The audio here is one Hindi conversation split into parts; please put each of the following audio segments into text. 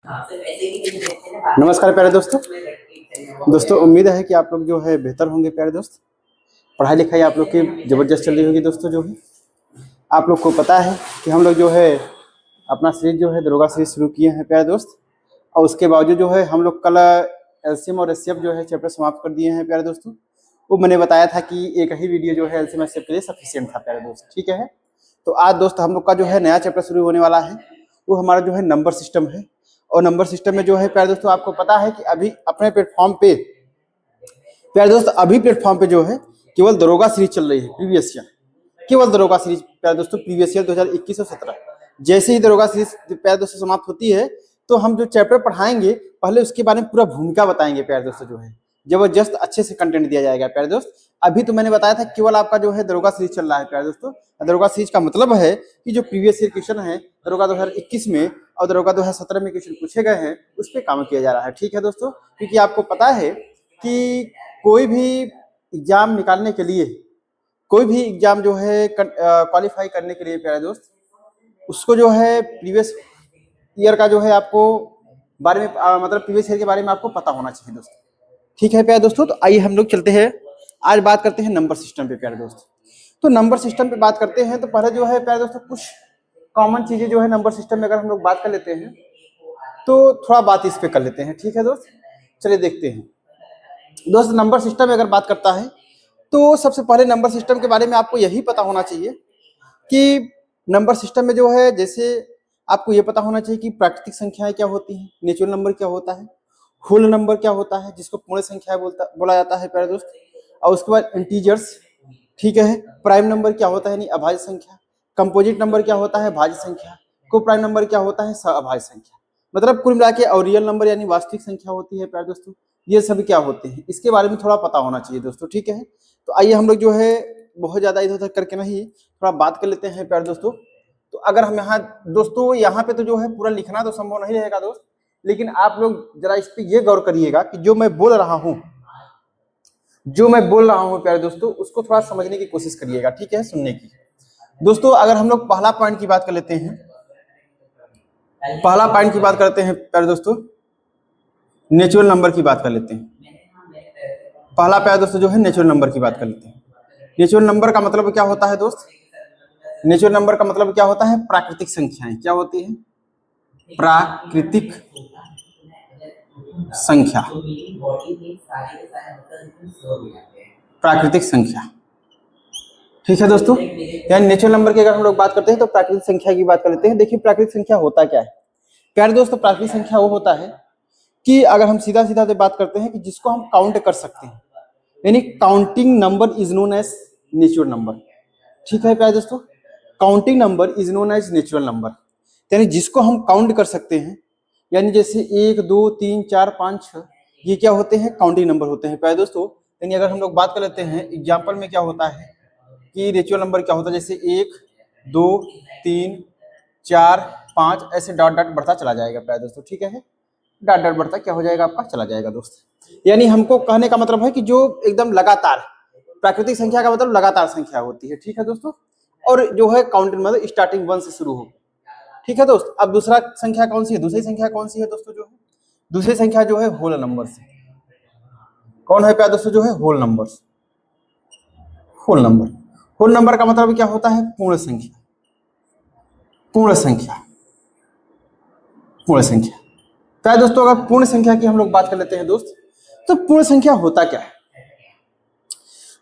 नमस्कार प्यारे दोस्तों उम्मीद है कि आप लोग जो है बेहतर होंगे। प्यारे दोस्त, पढ़ाई लिखाई आप लोग की ज़बरदस्त चल रही होगी। दोस्तों जो है आप लोग को पता है कि हम लोग जो है अपना सीरीज जो है दरोगा सीरीज शुरू किए हैं प्यारे दोस्त, और उसके बावजूद जो है हम लोग कल एलसीएम और एचसीएफ जो है चैप्टर समाप्त कर दिए हैं प्यारे दोस्तों। वो मैंने बताया था कि एक ही वीडियो जो है एलसीएम एचसीएफ के लिए सफिशिएंट था प्यारे दोस्त, ठीक है। तो आज दोस्त हम लोग का जो है नया चैप्टर शुरू होने वाला है, वो हमारा जो है नंबर सिस्टम है। और नंबर सिस्टम में जो है प्यारे दोस्तों आपको पता है कि अभी अपने प्लेटफॉर्म पे प्यारे दोस्त अभी प्लेटफॉर्म पे जो है केवल दरोगा सीरीज चल रही है, प्रीवियस ईयर केवल दरोगा सीरीज प्यारे दोस्तों, प्रीवियस ईयर 2021 और 17। जैसे ही दरोगा सीरीज प्यारे दोस्तों समाप्त होती है तो हम जो चैप्टर पढ़ाएंगे पहले उसके बारे में पूरा भूमिका बताएंगे प्यारे दोस्तों। जो है जबरदस्त अच्छे से कंटेंट दिया जाएगा प्यारे दोस्त। अभी तो मैंने बताया था केवल आपका जो है दरोगा सीरीज चल रहा है प्यारे दोस्तों। दरोगा सीरीज का मतलब है कि जो प्रीवियस ईयर क्वेश्चन है दरोगा 2021 में और दरोगा 2017 में क्वेश्चन पूछे गए हैं उस पर काम किया जा रहा है, ठीक है दोस्तों। क्योंकि आपको पता है कि कोई भी एग्जाम निकालने के लिए, कोई भी एग्जाम जो है क्वालिफाई करने के लिए प्यारे दोस्त, उसको जो है प्रीवियस ईयर का जो है आपको बारे में मतलब प्रीवियस ईयर के बारे में आपको पता होना चाहिए दोस्तों, ठीक है प्यारे दोस्तों। तो आइए हम लोग चलते हैं, आज बात करते हैं नंबर सिस्टम पे प्यारे दोस्त। तो नंबर सिस्टम पे बात करते हैं तो पहले जो है प्यारे दोस्तों कुछ कॉमन चीजें जो है नंबर सिस्टम में अगर हम लोग बात कर लेते हैं तो थोड़ा बात इस पे कर लेते हैं, ठीक है दोस्त। चलिए देखते हैं दोस्त, नंबर सिस्टम में अगर बात करता है तो सबसे पहले नंबर सिस्टम के बारे में आपको यही पता होना चाहिए कि नंबर सिस्टम में जो है जैसे आपको ये पता होना चाहिए कि प्राकृतिक संख्याएं क्या होती हैं, नेचुरल नंबर क्या होता है, होल नंबर क्या होता है जिसको पूर्ण संख्या बोला जाता है प्यारे दोस्त, और उसके बाद इंटीजर्स, ठीक है। प्राइम नंबर क्या होता है यानी अभाज्य संख्या, कंपोजिट नंबर क्या होता है भाज्य संख्या, को प्राइम नंबर क्या होता है सअभाज्य संख्या। मतलब कुल मिला के और रियल नंबर यानी वास्तविक संख्या होती है प्यारे दोस्तों, ये सभी क्या होते हैं इसके बारे में थोड़ा पता होना चाहिए दोस्तों, ठीक है। तो आइए हम लोग जो है बहुत ज्यादा इधर उधर करके नहीं थोड़ा बात कर लेते हैं प्यारे दोस्तों। तो अगर हम यहाँ दोस्तों यहाँ पे तो जो है पूरा लिखना तो संभव नहीं रहेगा दोस्त, लेकिन आप लोग जरा इस पे ये गौर करिएगा कि जो मैं बोल रहा हूँ प्यारे दोस्तों उसको थोड़ा समझने की कोशिश करिएगा, ठीक है, सुनने की। दोस्तों अगर हम लोग पहला पॉइंट की बात कर लेते हैं, पहला पॉइंट की बात करते हैं प्यारे दोस्तों, नेचुरल नंबर की बात कर लेते हैं। पहला प्यारे दोस्तों जो है नेचुरल नंबर की बात कर लेते हैं। नेचुरल नंबर का मतलब क्या होता है दोस्त? नेचुरल नंबर का मतलब क्या होता है? प्राकृतिक संख्याएं। क्या होती है? प्राकृतिक संख्या, प्राकृतिक संख्या, ठीक है दोस्तों। यानी नेचुरल नंबर की अगर हम लोग बात करते हैं तो प्राकृतिक संख्या की बात कर लेते हैं। देखिए प्राकृतिक संख्या होता क्या है प्यारे दोस्तों? प्राकृतिक संख्या वो होता है कि अगर हम सीधा सीधा से बात करते हैं कि जिसको हम काउंट कर सकते हैं, यानी counting number is known as natural number, ठीक है प्यारे दोस्तों। Counting number is known as natural number, यानी जिसको हम काउंट कर सकते हैं, यानी जैसे 1 2 3 4 5 6 ये क्या होते हैं? काउंटिंग नंबर होते हैं प्यारे दोस्तों। यानी अगर हम लोग बात कर लेते हैं एग्जाम्पल में क्या होता है कि नेचुरल नंबर क्या होता है, जैसे 1 2 3 4 5 ऐसे डॉट डॉट बढ़ता चला जाएगा प्यारे दोस्तों, ठीक है। डॉट डॉट बढ़ता क्या हो जाएगा आपका? चला जाएगा दोस्त। यानी हमको कहने का मतलब है कि जो एकदम लगातार, प्राकृतिक संख्या का मतलब लगातार संख्या होती है, ठीक है दोस्तों। और जो है काउंटिंग मतलब स्टार्टिंग 1 से शुरू हो, ठीक है दोस्त। अब दूसरा संख्या कौन सी है? दूसरी संख्या कौन सी है दोस्तों? जो है दूसरी संख्या जो है होल नंबर से। कौन है प्यारे दोस्तों? जो है whole number. Whole number, whole number का मतलब क्या होता है? पूर्ण संख्या, पूर्ण संख्या, पूर्ण संख्या। प्यारे दोस्तों अगर पूर्ण संख्या की हम लोग बात कर लेते हैं दोस्त, तो पूर्ण संख्या होता क्या है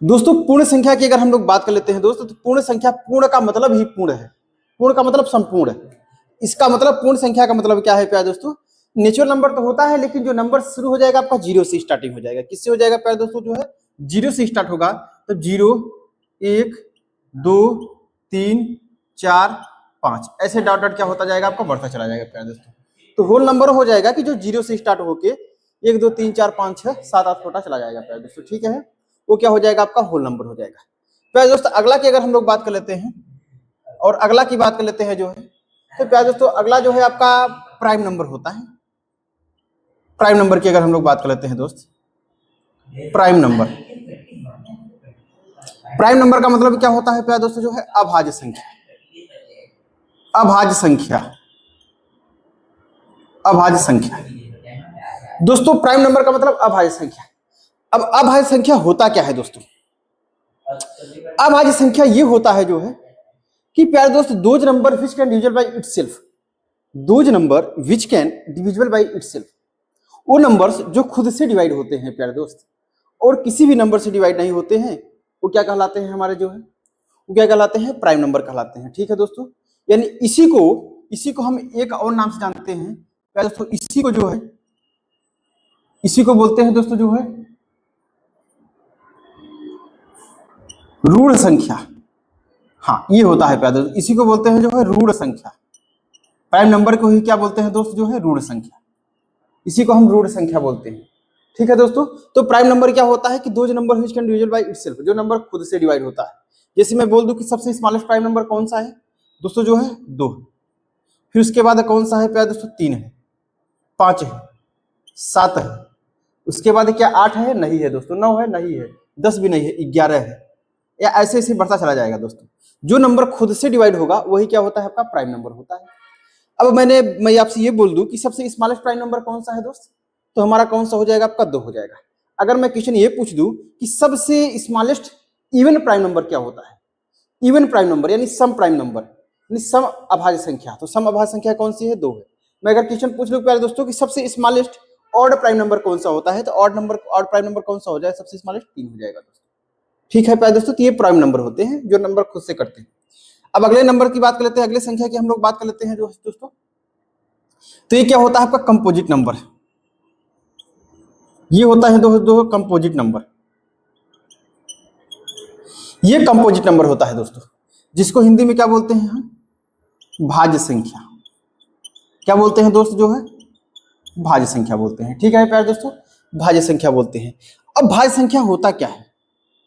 दोस्तों? पूर्ण संख्या की अगर हम लोग बात कर लेते हैं दोस्तों, तो पूर्ण संख्या, पूर्ण का मतलब ही पूर्ण है, पूर्ण का मतलब संपूर्ण है। इसका मतलब पूर्ण संख्या का मतलब क्या है प्यारे दोस्तों? नेचुरल नंबर तो होता है लेकिन जो नंबर शुरू हो जाएगा आपका 0 से स्टार्टिंग हो जाएगा। किससे हो जाएगा प्यारे दोस्तों? जो है 0 से स्टार्ट होगा, तो 0 1 2 3 4 5 ऐसे डॉट डॉट क्या होता जाएगा आपका? बढ़ता चला जाएगा प्यारे दोस्तों। तो होल नंबर हो जाएगा कि जो 0 से स्टार्ट होके 1 2 3 4 5 6 7 8 होता चला जाएगा प्यारे दोस्तों, ठीक है। वो क्या हो जाएगा आपका? होल नंबर हो जाएगा प्यारे दोस्तों। अगला की अगर हम लोग बात कर लेते हैं, और अगला की बात कर लेते हैं जो है, तो प्यारे दोस्तों अगला जो है आपका प्राइम नंबर होता है। प्राइम नंबर की अगर हम लोग बात कर लेते हैं दोस्त, प्राइम नंबर, प्राइम नंबर का मतलब क्या होता है प्यारे दोस्तों? जो है अभाज्य संख्या, अभाज्य संख्या, अभाज्य संख्या। दोस्तों प्राइम नंबर का मतलब अभाज्य संख्या। अब अभाज्य संख्या होता क्या है दोस्तों? अभाज्य संख्या ये होता है जो है कि प्यारे दोस्त those number which can divisible by itself, those number which can divisible by itself, वो नंबर्स जो खुद से डिवाइड होते हैं प्यारे दोस्त और किसी भी नंबर से डिवाइड नहीं होते हैं, वो क्या कहलाते हैं हमारे जो है, वो क्या कहलाते हैं? प्राइम नंबर कहलाते हैं। ठीक है दोस्तों, यानी इसी को हम एक और नाम से जानते हैं प्यारे दोस्तों, इसी को जो है, इसी को बोलते हैं दोस्तों जो है ऋण संख्या। हाँ ये होता है प्यारे दोस्त, इसी को बोलते हैं जो है ऋण संख्या। प्राइम नंबर को ही क्या बोलते हैं दोस्त जो है? ऋण संख्या। इसी को हम ऋण संख्या बोलते हैं। ठीक है दोस्तों, तो प्राइम नंबर क्या होता है कि दो number which can divisible by itself, जो नंबर खुद से डिवाइड होता है। जैसे मैं बोल दूं कि सबसे स्मॉलेस्ट प्राइम नंबर कौन सा है दोस्तों जो है? 2। फिर उसके बाद कौन सा है प्यारे दोस्तों? 3 है, 5 है, 7 है, उसके बाद क्या 8 है? नहीं है दोस्तों। 9 है? नहीं है। 10 भी नहीं है, 11 है, या ऐसे ऐसे बढ़ता चला जाएगा दोस्तों। जो नंबर खुद से डिवाइड होगा वही क्या होता है? आपका प्राइम नंबर होता है। अब मैं आपसे ये बोल दूं कि सबसे स्मॉलेस्ट प्राइम नंबर कौन सा है दोस्त, तो हमारा कौन सा हो जाएगा? आपका 2 हो जाएगा। अगर मैं क्वेश्चन ये पूछ दूं कि सबसे स्मॉलेस्ट इवन प्राइम नंबर क्या होता है? इवन प्राइम नंबर यानी सम प्राइम नंबर यानी सम अभाज्य संख्या, तो सम अभाज्य संख्या कौन सी है? 2 है। मैं अगर क्वेश्चन पूछ लूं प्यारे दोस्तों कि सबसे स्मॉलेस्ट ऑड प्राइम नंबर कौन सा होता है, तो ऑड प्राइम नंबर कौन सा हो जाएगा? सबसे स्मॉलेस्ट 3 हो जाएगा दोस्तों। ठीक है प्यारे दोस्तों, तो ये प्राइम नंबर होते हैं जो नंबर खुद से करते हैं। अब अगले नंबर की बात कर लेते हैं, अगले संख्या की हम लोग बात कर लेते हैं दोस्तों। तो ये क्या होता है? आपका कंपोजिट नंबर। ये होता है दोस्तों कंपोजिट नंबर। ये कंपोजिट नंबर होता है दोस्तों, जिसको हिंदी में क्या बोलते हैं हम? भाज्य संख्या। क्या बोलते हैं दोस्त जो है? भाज्य संख्या बोलते हैं। ठीक है प्यारे दोस्तों, भाज्य संख्या बोलते हैं। अब भाज्य संख्या होता क्या है,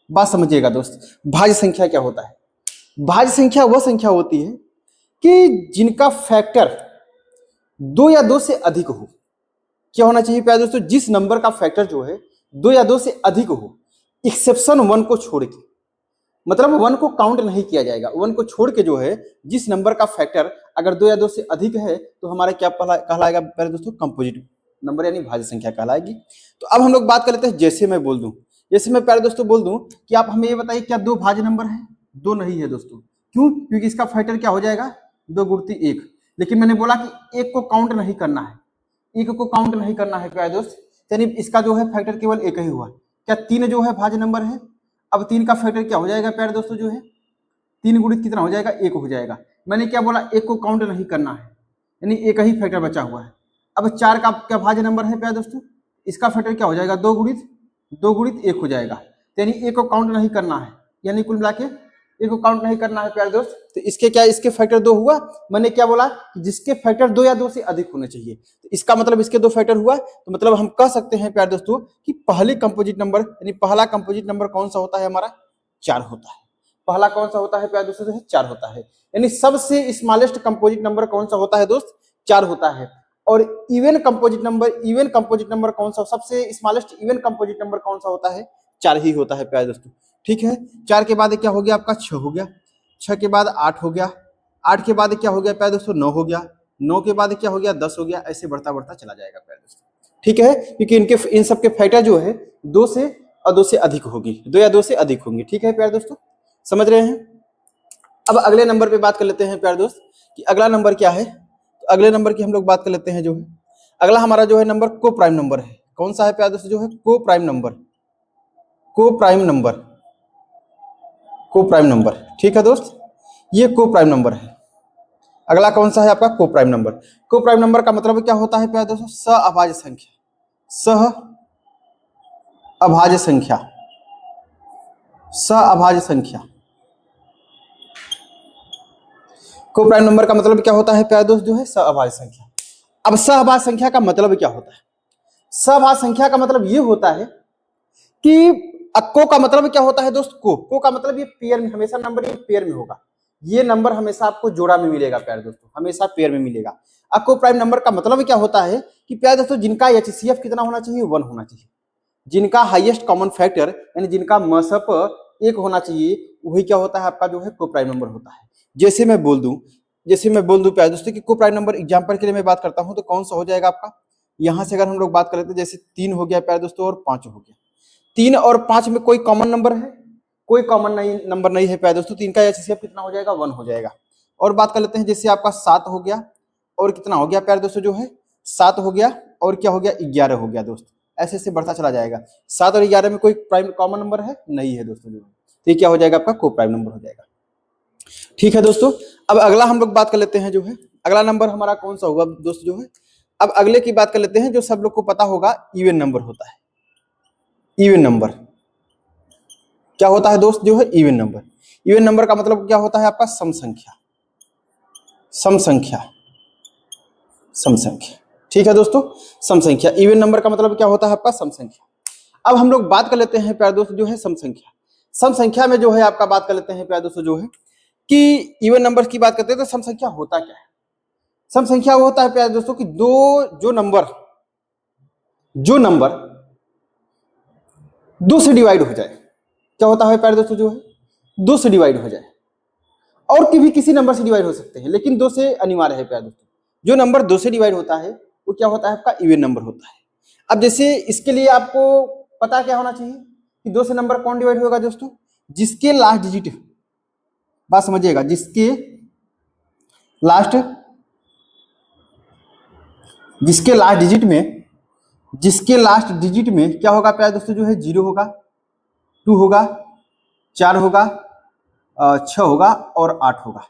बात समझिएगा दोस्त। भाज्य संख्या क्या होता है? भाज्य संख्या वह संख्या होती है कि जिनका फैक्टर 2 या 2 से अधिक हो। क्या होना चाहिए प्यारे दोस्तों? जिस नंबर का फैक्टर जो है 2 या 2 से अधिक हो, एक्सेप्शन 1 को छोड़ के, मतलब 1 को काउंट नहीं किया जाएगा। 1 को छोड़ के जो है जिस नंबर का फैक्टर अगर 2 या 2 से अधिक है तो हमारा क्या कहलाएगा प्यारे दोस्तों? कंपोजिट नंबर यानी भाज्य संख्या कहलाएगी। तो अब हम लोग बात कर लेते हैं, जैसे मैं बोल दूं, जैसे मैं प्यारे दोस्तों बोल दूं कि आप हमें ये बताइए क्या 2 भाज्य नंबर है? 2 नहीं है दोस्तों। क्यों? क्योंकि इसका फैक्टर क्या हो जाएगा? 2 गुणित 1। लेकिन मैंने बोला कि 1 को काउंट नहीं करना है, 1 को काउंट नहीं करना है प्यारे दोस्त, यानी इसका जो है फैक्टर केवल 1 ही हुआ। क्या 3 जो है भाज्य नंबर है? अब 3 का फैक्टर क्या हो जाएगा प्यारे दोस्तों जो है? 3 गुणित कितना हो जाएगा? 1 हो जाएगा। मैंने क्या बोला? 1 को काउंट नहीं करना है, यानी 1 ही फैक्टर बचा हुआ है। अब 4 का क्या भाज्य नंबर है प्यारे दोस्तों? इसका फैक्टर क्या हो जाएगा? 2 गुणित 1 हो जाएगा, यानी 1 को काउंट नहीं करना है, यानी कुल मिला के 1 को काउंट नहीं करना है प्यारे दोस्त। तो इसके क्या, इसके फैक्टर 2 हुआ। मैंने क्या बोला कि जिसके फैक्टर 2 या 2 से अधिक होने चाहिए, तो इसका मतलब इसके 2 फैक्टर हुआ। तो मतलब हम कह सकते हैं प्यारे दोस्तों कि पहली कंपोजिट नंबर यानी पहला कंपोजिट नंबर कौन सा होता है? हमारा 4 होता है। पहला कौन सा होता है प्यारे दोस्तों? जो है 4 होता है। यानी सबसे स्मॉलेस्ट कंपोजिट नंबर कौन सा होता है दोस्त? 4 होता है। और इवन कंपोजिट नंबर कौन सा, सबसे स्मॉलेस्ट इवन कंपोजिट नंबर कौन सा होता है? 4 ही होता है प्यारे दोस्तों। ठीक है, 4 के बाद क्या हो गया आपका? 6 हो गया, 6 के बाद 8 हो गया, 8 के बाद क्या हो गया प्यारे दोस्तों? 9 हो गया, 9 के बाद क्या हो गया? 10 हो गया। ऐसे बढ़ता बढ़ता चला जाएगा प्यारे दोस्तों। ठीक है, क्योंकि इन सब के फैक्टर जो है 2 से और 2 से अधिक होगी, 2 या 2 से अधिक होंगे। ठीक है प्यारे दोस्तों, समझ रहे हैं? अब अगले नंबर पे बात कर लेते हैं प्यारे दोस्त कि अगला नंबर क्या है। तो अगले नंबर की हम लोग बात कर लेते हैं। जो है अगला हमारा जो है नंबर को प्राइम नंबर है। कौन सा है प्यारे दोस्त? जो है को प्राइम नंबर, को प्राइम नंबर, को प्राइम नंबर। ठीक है दोस्त, ये को प्राइम नंबर है। अगला कौन सा है आपका? को प्राइम नंबर। को प्राइम नंबर का मतलब क्या होता है प्यारे दोस्तों? सहअभाज्य संख्या, सहअभाज्य संख्या, सहअभाज्य संख्या। को प्राइम नंबर का मतलब क्या होता है प्यारे दोस्त? जो है सहअभाज्य संख्या। अब सहअभाज्य संख्या का मतलब क्या होता है? सहअभाज्य संख्या का मतलब ये होता है कि को का मतलब क्या होता है दोस्त? को का मतलब ये पेयर में, हमेशा नंबर ये पेयर में होगा। ये नंबर हमेशा आपको जोड़ा में मिलेगा प्यारे दोस्तों, हमेशा पेयर में मिलेगा। अब को प्राइम नंबर का मतलब क्या होता है कि प्यारे दोस्तों जिनका एचसीएफ कितना होना चाहिए? 1 होना चाहिए। जिनका हाईएस्ट कॉमन फैक्टर यानी जिनका मसअप 1 होना चाहिए, वही क्या होता है आपका? जो है को प्राइम नंबर होता है। जैसे मैं बोल दूं जैसे मैं बोल दूं प्यारे दोस्तों कि को प्राइम नंबर एग्जाम्पल के लिए मैं बात करता हूं तो कौन सा हो जाएगा आपका, यहां से अगर हम लोग बात कर लेते हैं जैसे 3 हो गया प्यारे दोस्तों और 5 हो गया, 3 और 5 में कोई कॉमन नंबर है, कोई कॉमन नहीं नंबर नहीं है प्यारे दोस्तों, 3 का एचसीएफ कितना हो जाएगा 1 हो जाएगा। और बात कर लेते हैं जैसे आपका 7 हो गया और कितना हो गया प्यारे दोस्तों जो है 7 हो गया और क्या हो गया 11 हो गया दोस्त, ऐसे ऐसे बढ़ता चला जाएगा। 7 और 11 में कोई प्राइम कॉमन नंबर है नहीं है दोस्तों जो, तो ये क्या हो जाएगा आपका को प्राइम नंबर हो जाएगा। ठीक है दोस्तों, अब अगला हम लोग बात कर लेते हैं जो है, अगला नंबर हमारा कौन सा होगा दोस्त जो है, अब अगले की बात कर लेते हैं जो सब लोग को पता होगा इवन नंबर होता है। इवन नंबर क्या होता है दोस्त जो है इवन नंबर, इवन नंबर का मतलब क्या होता है आपका सम संख्या, सम संख्या, सम संख्या। ठीक है दोस्तों, सम संख्या, इवन नंबर का मतलब क्या होता है आपका सम संख्या। अब हम लोग बात कर लेते हैं प्यारे दोस्त जो है सम संख्या, सम संख्या में जो है आपका बात कर लेते हैं प्यारे दोस्तों जो है कि इवन नंबर की बात करते हैं तो सम संख्या होता क्या है। सम संख्या वो होता है प्यारे दोस्तों कि जो नंबर 2 से डिवाइड हो जाए, क्या होता है प्यारे दोस्तों जो है 2 से डिवाइड हो जाए, और भी किसी नंबर से डिवाइड हो सकते हैं लेकिन 2 से अनिवार्य है प्यारे दोस्तों, जो नंबर 2 से डिवाइड होता है वो क्या होता है आपका इवन नंबर होता है। अब जैसे इसके लिए आपको पता क्या होना चाहिए कि 2 से नंबर कौन डिवाइड होगा दोस्तों, जिसके लास्ट डिजिट, बात समझिएगा, जिसके लास्ट डिजिट में क्या होगा प्यारे दोस्तों जो है 0 होगा, 2 होगा, 4 होगा, 6 होगा और 8 होगा।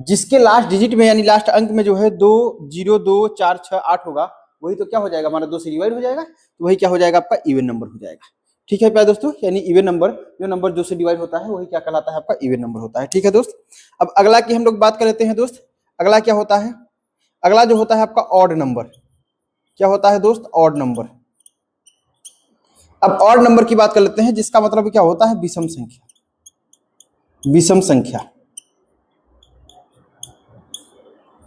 जिसके लास्ट डिजिट में यानी लास्ट अंक में जो है 2 0 2 4 6 8 होगा, वही तो क्या हो जाएगा हमारा 2 से डिवाइड हो जाएगा, तो वही क्या हो जाएगा आपका इवन नंबर हो जाएगा। ठीक है प्यारे दोस्तों, यानी इवन नंबर, जो नंबर 2 से डिवाइड होता है वही क्या कहलाता है आपका इवन नंबर होता है। ठीक है दोस्त, अब अगला की हम लोग बात कर लेते हैं दोस्त, अगला क्या होता है, अगला जो होता है आपका ऑड नंबर, क्या होता है दोस्त ऑड नंबर। अब ऑड नंबर की बात कर लेते हैं जिसका मतलब क्या होता है विषम संख्या, विषम संख्या,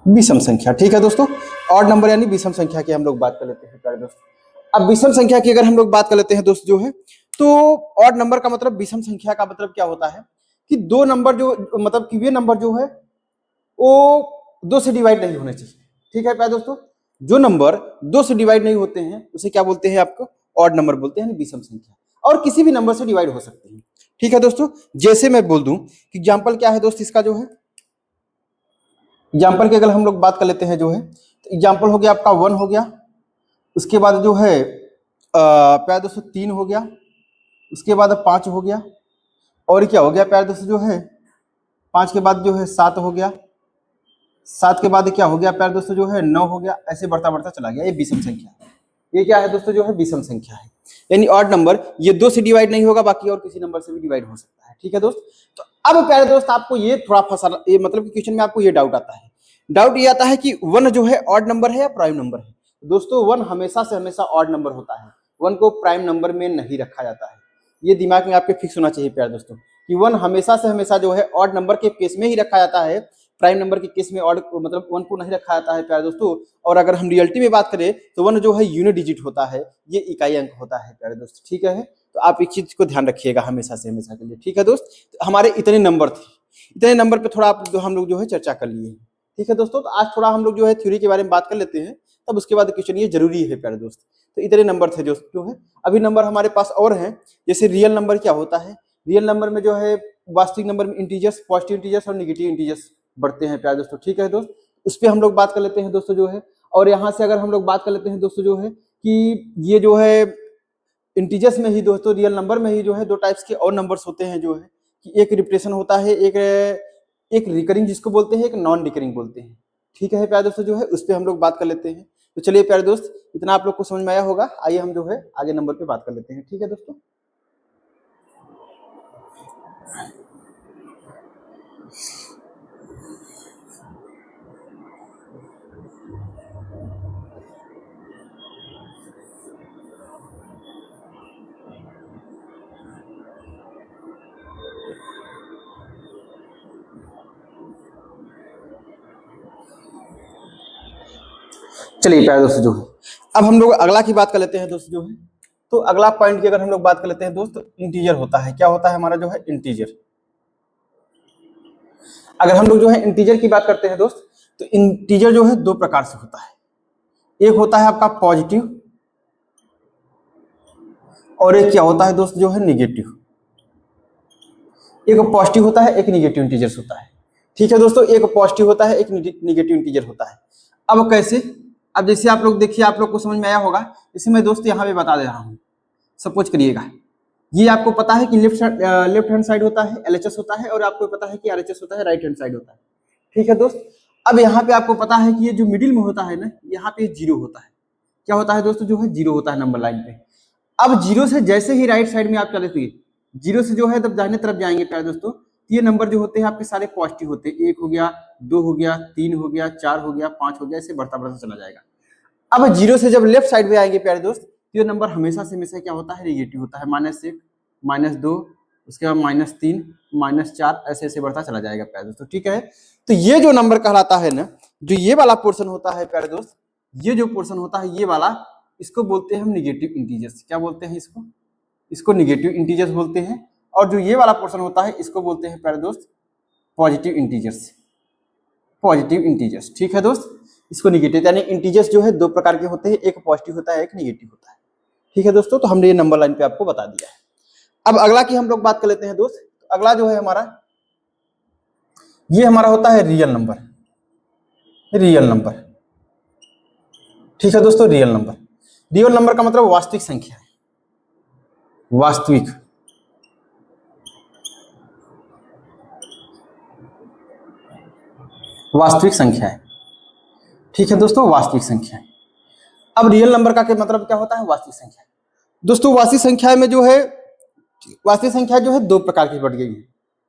विषम संख्या। ठीक है दोस्तों, ऑड नंबर यानी विषम संख्या की हम लोग बात कर लेते हैं प्यारे दोस्त। अब विषम संख्या की अगर हम लोग बात कर लेते हैं दोस्त जो है, तो ऑड नंबर का मतलब विषम संख्या का मतलब क्या होता है कि 2 नंबर जो मतलब कि वे नंबर जो है वो 2 से डिवाइड नहीं होने चाहिए। ठीक है प्यारे दोस्तों, जो नंबर 2 से डिवाइड नहीं होते हैं उसे क्या बोलते हैं आपको ऑड नंबर बोलते हैं, विषम संख्या, और किसी भी नंबर से डिवाइड हो सकते हैं। ठीक है दोस्तों, जैसे मैं बोल दूं कि एग्जांपल क्या है दोस्त इसका जो है, एग्जाम्पल की अगर हम लोग बात कर लेते हैं जो है, तो एग्जाम्पल हो गया आपका 1 हो गया, उसके बाद जो है प्यारे दोस्तों 3 हो गया, उसके बाद 5 हो गया, और क्या हो गया प्यारे दोस्तों जो है 5 के बाद जो है 7 हो गया, 7 के बाद क्या हो गया प्यारे दोस्तों जो है 9 हो गया, ऐसे बढ़ता बढ़ता चला गया। ये विषम संख्या है, ये क्या है दोस्तों जो है विषम संख्या है, यानी ऑड नंबर ये 2 से डिवाइड नहीं होगा, बाकी और किसी नंबर से भी डिवाइड हो सकता है। ठीक है दोस्त, तो अब प्यारे दोस्त आपको ये थोड़ा फंसा, ये मतलब कि क्वेश्चन में आपको ये डाउट आता है, डाउट ये आता है कि 1 जो है ऑड नंबर है या प्राइम नंबर है। दोस्तों 1 हमेशा से हमेशा ऑड नंबर होता है, 1 को प्राइम नंबर में नहीं रखा जाता है, ये दिमाग में आपके फिक्स होना चाहिए प्यारे दोस्तों कि 1 हमेशा से हमेशा जो है ऑड नंबर के केस में ही रखा जाता है, प्राइम नंबर के केस में ऑड मतलब 1 को नहीं रखा जाता है प्यारे दोस्तों। और अगर हम रियलिटी में बात करें तो 1 जो है यूनिट डिजिट होता है, ये इकाई अंक होता है प्यारे दोस्त। ठीक है, तो आप इस चीज को ध्यान रखिएगा हमेशा से हमेशा के लिए। ठीक है दोस्त, तो हमारे इतने नंबर थे, इतने नंबर पे थोड़ा हम लोग जो है चर्चा कर लिए। ठीक है दोस्तों, तो आज थोड़ा हम लोग जो है थ्योरी के बारे में बात कर लेते हैं, तब उसके बाद क्वेश्चन ये जरूरी है प्यारे दोस्त। तो इतने नंबर थे जो है, अभी नंबर हमारे पास और हैं, जैसे रियल नंबर क्या होता है, रियल नंबर में जो है वास्तविक नंबर में इंटीजर्स, पॉजिटिव इंटीजर्स और नेगेटिव इंटीजर्स बढ़ते हैं प्यारे दोस्तों। ठीक है दोस्त, उस पर हम लोग बात कर लेते हैं दोस्तों जो है। और यहाँ से अगर हम लोग बात कर लेते हैं दोस्तों जो है कि ये जो है इंटीजर्स में ही दोस्तों, रियल नंबर में ही जो है 2 टाइप्स के और नंबर्स होते हैं जो है कि एक रिप्रेशन होता है, एक रिकरिंग जिसको बोलते हैं, एक नॉन रिकरिंग बोलते हैं। ठीक है प्यारे दोस्तों जो है, उस पर हम लोग बात कर लेते हैं। तो चलिए प्यारे दोस्त, इतना आप लोग को समझ में आया होगा, आइए हम जो है आगे नंबर पे बात कर लेते हैं। ठीक है दोस्तों, चलिए प्यारे दोस्तों जो है, अब हम लोग अगला की बात कर लेते हैं दोस्त जो है। तो अगला पॉइंट की अगर हम लोग बात कर लेते हैं दोस्त, इंटीजर होता है, क्या होता है हमारा जो है इंटीजर। अगर हम लोग जो है इंटीजर की बात करते हैं दोस्त, तो इंटीजर जो है दो प्रकार से होता है। एक होता है आपका पॉजिटिव और एक क्या होता है दोस्त जो है निगेटिव। एक पॉजिटिव होता है, एक निगेटिव इंटीजर्स होता है। ठीक है दोस्तों, एक पॉजिटिव होता है, एक निगेटिव इंटीजर होता है। अब कैसे? अब जैसे आप लोग देखिए, आप लोग को समझ में आया होगा, इसे मैं दोस्त यहाँ पे बता दे रहा हूँ। सपोज करिएगा, ये आपको पता है कि लेफ्ट हैंड साइड होता है एलएचएस होता है, और आपको पता है कि आरएचएस होता है, राइट हैंड साइड होता है। ठीक है दोस्त, अब यहाँ पे आपको पता है कि ये जो मिडिल में होता है ना, यहाँ पे जीरो होता है। क्या होता है दोस्तों जो है जीरो होता है नंबर लाइन पे। अब जीरो से जैसे ही राइट साइड में आप चले, तो जीरो से जो है जब दाहिने तरफ जाएंगे प्यारे दोस्तों, ये नंबर जो होते हैं आपके सारे पॉजिटिव होते हैं। 1 हो गया, 2 हो गया, 3 हो गया, 4 हो गया, 5 हो गया, ऐसे बढ़ता बढ़ता चला जाएगा। अब जीरो से जब लेफ्ट साइड में आएंगे प्यारे दोस्त, तो ये नंबर हमेशा से हमेशा क्या होता है, नेगेटिव होता है। -1, -2, उसके बाद -3, -4, ऐसे ऐसे बढ़ता चला जाएगा प्यारे दोस्तों। ठीक है, तो ये जो नंबर कहलाता है ना, जो ये वाला पोर्शन होता है प्यारे दोस्त, ये जो पोर्शन होता है ये वाला, इसको बोलते हैं हम निगेटिव इंटीजर्स। क्या बोलते हैं इसको? इसको निगेटिव इंटीजर्स बोलते हैं। और जो ये वाला पोर्शन होता है इसको बोलते हैं प्यारे दोस्त पॉजिटिव इंटीजर्स। पॉजिटिव इंटीजर्स, ठीक है दोस्त, इसको निगेटिव, यानी इंटीजर्स जो है दो प्रकार के होते हैं, एक पॉजिटिव होता है, एक निगेटिव होता है। ठीक है दोस्तों, तो हमने ये नंबर लाइन पे आपको बता दिया है। अब अगला की हम लोग बात कर लेते हैं दोस्त। अगला जो है हमारा, ये हमारा होता है रियल नंबर। रियल नंबर, ठीक है दोस्तों, रियल नंबर। रियल नंबर का मतलब वास्तविक संख्या है। वास्तविक, वास्तविक संख्या है। ठीक है दोस्तों, वास्तविक संख्या है। अब रियल नंबर का मतलब क्या होता है? वास्तविक संख्या। दोस्तों वास्तविक संख्या में जो है, वास्तविक संख्या जो है दो प्रकार की बढ़ गई है।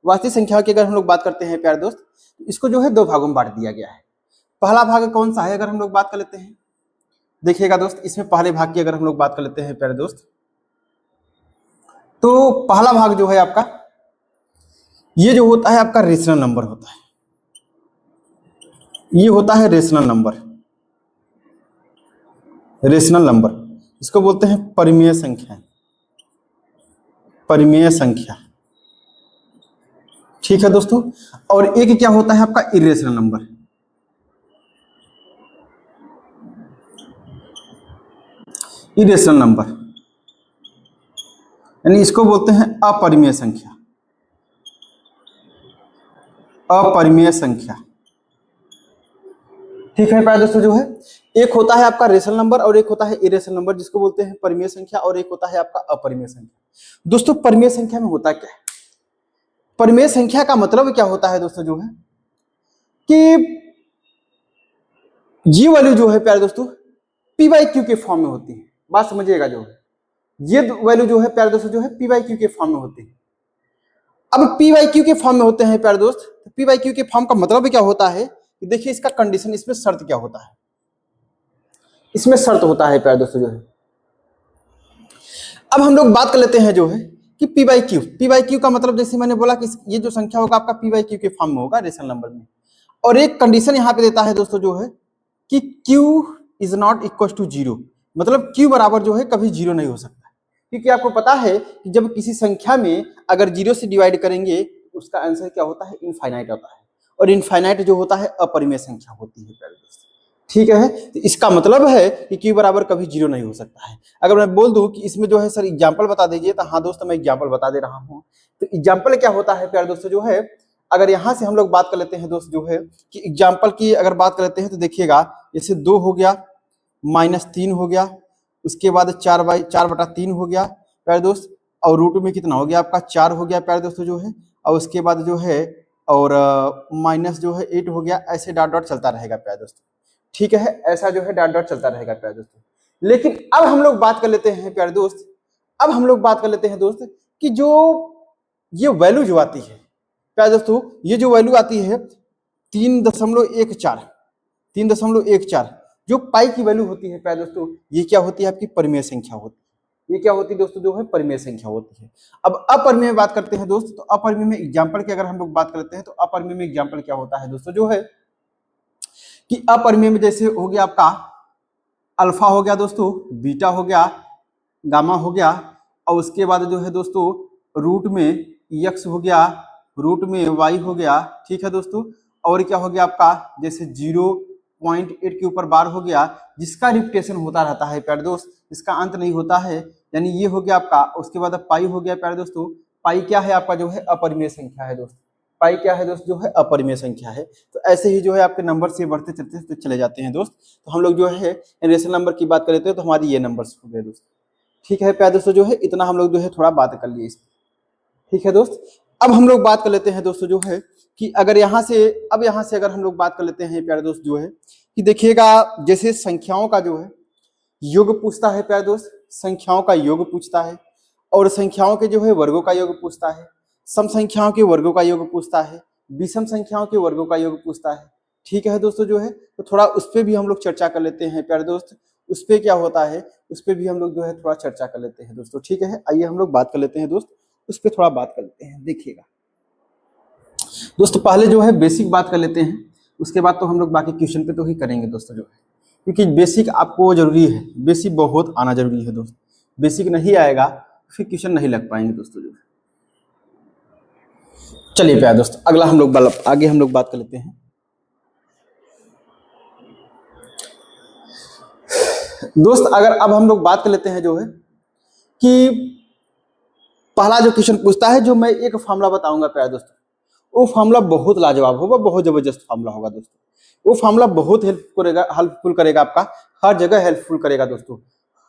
वास्तविक संख्या की अगर हम लोग बात करते हैं प्यारे दोस्त, इसको जो है दो भागों में बांट दिया गया है। पहला भाग कौन सा है अगर हम लोग बात कर लेते हैं, देखिएगा दोस्त, इसमें पहले भाग की अगर हम लोग बात कर लेते हैं प्यारे दोस्त, तो पहला भाग जो है आपका, ये जो होता है आपका रेशनल नंबर होता है। ये होता है रेशनल नंबर। रेशनल नंबर, इसको बोलते हैं परिमेय संख्या। परिमेय संख्या, ठीक है दोस्तों। और एक क्या होता है आपका इरेशनल नंबर। इरेशनल नंबर यानी इसको बोलते हैं अपरिमेय संख्या। अपरिमेय संख्या, ठीक है प्यारे दोस्तों। जो है एक होता है आपका रेशनल नंबर और एक होता है इरेशनल नंबर, जिसको बोलते हैं परिमेय संख्या, और एक होता है आपका अपरिमेय संख्या। दोस्तों परिमेय संख्या में होता क्या है? परिमेय संख्या का मतलब क्या होता है दोस्तों, जो है कि ये वैल्यू जो है प्यारे दोस्तों p/q के फॉर्म में होती है। बात समझिएगा, जो है ये वैल्यू जो है प्यारे दोस्तों जो है p/q के फॉर्म में होती है। अब p/q के फॉर्म में होते हैं प्यारे दोस्त, तो p/q के फॉर्म का मतलब क्या होता है कि देखिए इसका कंडीशन, इसमें शर्त क्या होता है, इसमें शर्त होता है प्यारे दोस्तों जो है। अब हम लोग बात कर लेते हैं जो है कि p/q का मतलब, जैसे मैंने बोला कि ये जो संख्या होगा आपका p/q के फॉर्म में होगा रेशनल नंबर में। और एक कंडीशन यहाँ पे देता है दोस्तों जो है कि q is not equal to 0, मतलब q बराबर जो है कभी 0 नहीं हो सकता। क्योंकि आपको पता है कि जब किसी संख्या में अगर 0 से डिवाइड करेंगे उसका आंसर क्या होता है? इनफाइनाइट होता है। और इनफाइनाइट जो होता है अपरिमेय संख्या होती है प्यारे दोस्त। ठीक है, तो इसका मतलब है कि q बराबर कभी 0 नहीं हो सकता है। अगर मैं बोल दूं कि इसमें जो है सर एग्जाम्पल बता दीजिए, तो हाँ दोस्त मैं एग्जाम्पल बता दे रहा हूँ। तो एग्जाम्पल क्या होता है प्यारे दोस्तों जो है, अगर यहाँ से हम लोग बात कर लेते हैं दोस्त जो है कि एग्जाम्पल की अगर बात कर लेते हैं, तो देखिएगा जैसे 2 हो गया, -3 हो गया, उसके बाद 4/3 हो गया प्यारे दोस्त, और रूट में कितना हो गया आपका 4 हो गया प्यारे दोस्तों जो है, और उसके बाद जो है और माइनस जो है 8 हो गया। ऐसे डॉट डॉट चलता रहेगा प्यारे दोस्तों। ठीक है, ऐसा जो है डॉट डॉट चलता रहेगा प्यारे दोस्तों। लेकिन अब हम लोग बात कर लेते हैं प्यारे दोस्त, अब हम लोग बात कर लेते हैं दोस्त कि जो ये वैल्यू जो आती है प्यारे दोस्तों, ये जो वैल्यू आती है 3.14, 3.14 जो पाई की वैल्यू होती है प्यारे दोस्तों, ये क्या होती है? आपकी परिमेय संख्या होती है। ये क्या होती है दोस्तों? जो है परिमेय संख्या होती है। अब अपरिमेय में बात करते हैं दोस्त, तो अपरिमेय में एग्जाम्पल की अगर हम लोग बात करते हैं, तो अपरिमेय में एग्जाम्पल क्या होता है दोस्तों जो है कि अपरिमेय में जैसे हो गया आपका अल्फा हो गया दोस्तों, बीटा हो गया, गामा हो गया, और उसके बाद जो है दोस्तों रूट में x हो गया, रूट में वाई हो गया, ठीक है दोस्तों, और क्या हो गया आपका जैसे 0.8 के ऊपर बार हो गया, जिसका रिपीटेशन होता रहता है प्यारे दोस्त, इसका अंत नहीं होता है, यानी ये हो गया आपका। उसके बाद पाई हो गया प्यारे दोस्तों, पाई क्या है आपका जो है अपरिमेय संख्या है दोस्त, पाई क्या है दोस्त जो है अपरिमेय संख्या है। तो ऐसे ही जो है आपके नंबर से बढ़ते चलते चले जाते हैं दोस्त। तो हम लोग जो है रेशनल नंबर की बात करें तो हमारी ये नंबर्स हो गए दोस्त, ठीक है प्यारे दोस्तों, जो है इतना हम लोग जो है थोड़ा बात कर लिए इस, ठीक है दोस्त। अब हम लोग बात कर लेते हैं दोस्तों जो है कि अगर यहाँ से अगर हम लोग बात कर लेते हैं प्यारे दोस्त जो है कि देखिएगा, जैसे संख्याओं का जो है योग पूछता है प्यारे दोस्त, संख्याओं का योग पूछता है, और संख्याओं के जो है वर्गों का योग पूछता है, सम संख्याओं के वर्गों का योग पूछता है, विषम संख्याओं के वर्गों का योग पूछता है, ठीक है दोस्तों जो है। तो थोड़ा उस पर भी हम लोग चर्चा कर लेते हैं प्यारे दोस्त, उस पर क्या होता है उस पर भी हम लोग जो है थोड़ा चर्चा कर लेते हैं दोस्तों, ठीक है। आइए हम लोग बात कर लेते हैं दोस्त, उस पर थोड़ा बात कर लेते हैं। देखिएगा दोस्तों, पहले जो है बेसिक बात कर लेते हैं, उसके बाद तो हम लोग बाकी क्वेश्चन पे तो ही करेंगे दोस्तों जो है, क्योंकि बेसिक आपको जरूरी है, बेसिक बहुत आना जरूरी है दोस्त, बेसिक नहीं आएगा फिर क्वेश्चन नहीं लग पाएंगे दोस्तों जो है। चलिए प्यारे दोस्त, अगला हम लोग आगे हम लोग बात कर लेते हैं दोस्त। अगर अब हम लोग बात कर लेते हैं जो है कि पहला जो क्वेश्चन पूछता है, जो मैं एक फार्मूला बताऊंगा प्यारे दोस्तों, वो फार्मूला बहुत लाजवाब होगा, बहुत जबरदस्त फार्मूला होगा दोस्तों। वो फार्मूला बहुत हेल्पफुल करेगा आपका, हर जगह हेल्पफुल करेगा दोस्तों,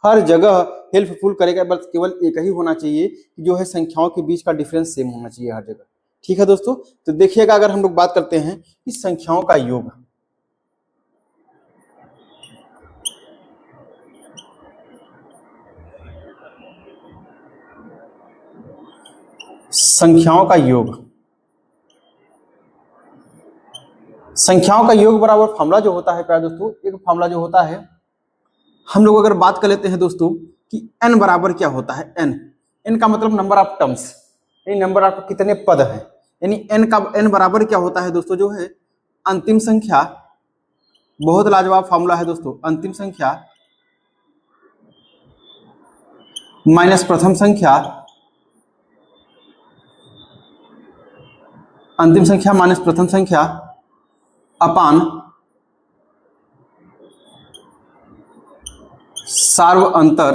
हर जगह हेल्पफुल करेगा। बस केवल एक ही होना चाहिए कि जो है संख्याओं के बीच का डिफरेंस सेम होना चाहिए हर जगह, ठीक है दोस्तों। तो देखिएगा, अगर हम लोग बात करते हैं कि संख्याओं का योग, संख्याओं का योग, संख्याओं का योग बराबर फार्मूला जो होता है प्यारे दोस्तों, एक फार्मूला जो होता है, हम लोग अगर बात कर लेते हैं दोस्तों कि n बराबर क्या होता है, n का मतलब नंबर ऑफ टर्म्स, यानी नंबर ऑफ कितने पद हैं, यानी n बराबर क्या होता है दोस्तों जो है अंतिम संख्या, बहुत लाजवाब फार्मूला है दोस्तों, अंतिम संख्या माइनस प्रथम संख्या, अंतिम संख्या माइनस प्रथम संख्या अपान सार्व अंतर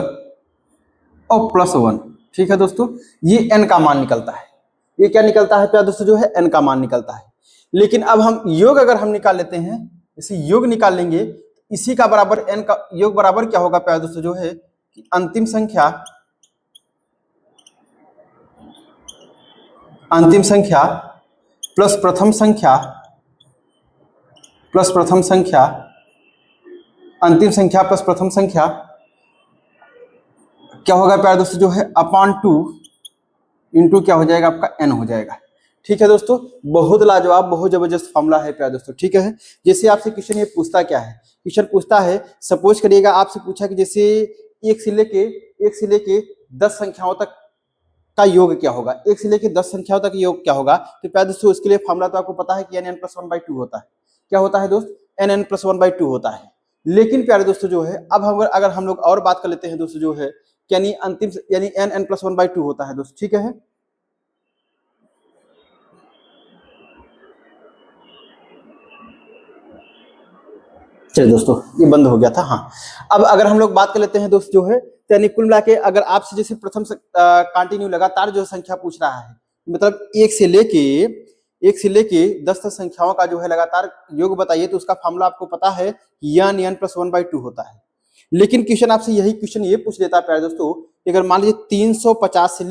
और +1, ठीक है दोस्तों। ये n का मान निकलता है, ये क्या निकलता है प्यारे दोस्तों जो है n का मान निकलता है। लेकिन अब हम योग अगर हम निकाल लेते हैं, इसे योग निकाल लेंगे, इसी का बराबर n का योग बराबर क्या होगा प्यारे दोस्तों जो है कि अंतिम संख्या प्लस प्रथम संख्या प्लस प्रथम संख्या, अंतिम संख्या प्लस प्रथम संख्या क्या होगा प्यारे दोस्तों जो है अपान 2 इंटू क्या हो जाएगा आपका n हो जाएगा, ठीक है दोस्तों। बहुत लाजवाब, बहुत जबरदस्त फार्मूला है प्यारे दोस्तों, ठीक है। जैसे आपसे क्वेश्चन ये पूछता क्या है, क्वेश्चन पूछता है, सपोज करिएगा आपसे पूछा कि जैसे एक से लेके 10 संख्याओं तक का योग क्या होगा, एक से लेके 10 संख्याओं तक योग क्या होगा। तो प्यारे दोस्तों उसके लिए फार्मूला तो आपको पता है कि n n + 1/2 होता है, क्या होता है दोस्त, n n + 1/2 होता है। लेकिन प्यारे दोस्तों जो है अब अगर हम लोग और बात कर लेते हैं दोस्तों जो है, यानी n n + 1/2 होता है दोस्त, ठीक है। चलिए दोस्तों, ये बंद हो गया था, हाँ। अब अगर हम लोग बात कर लेते हैं दोस्त जो है, यानी कुल मिला के अगर आपसे जैसे प्रथम कंटिन्यू लगातार जो संख्या पूछ रहा है, मतलब एक से लेके 10 तक संख्याओं का जो है लगातार योग बताइए, तो उसका फार्मूला आपको पता है n n + 1/2 होता है। लेकिन क्वेश्चन आपसे यही क्वेश्चन ये पूछ लेता है प्यारे दोस्तों, अगर मान लीजिए 350 से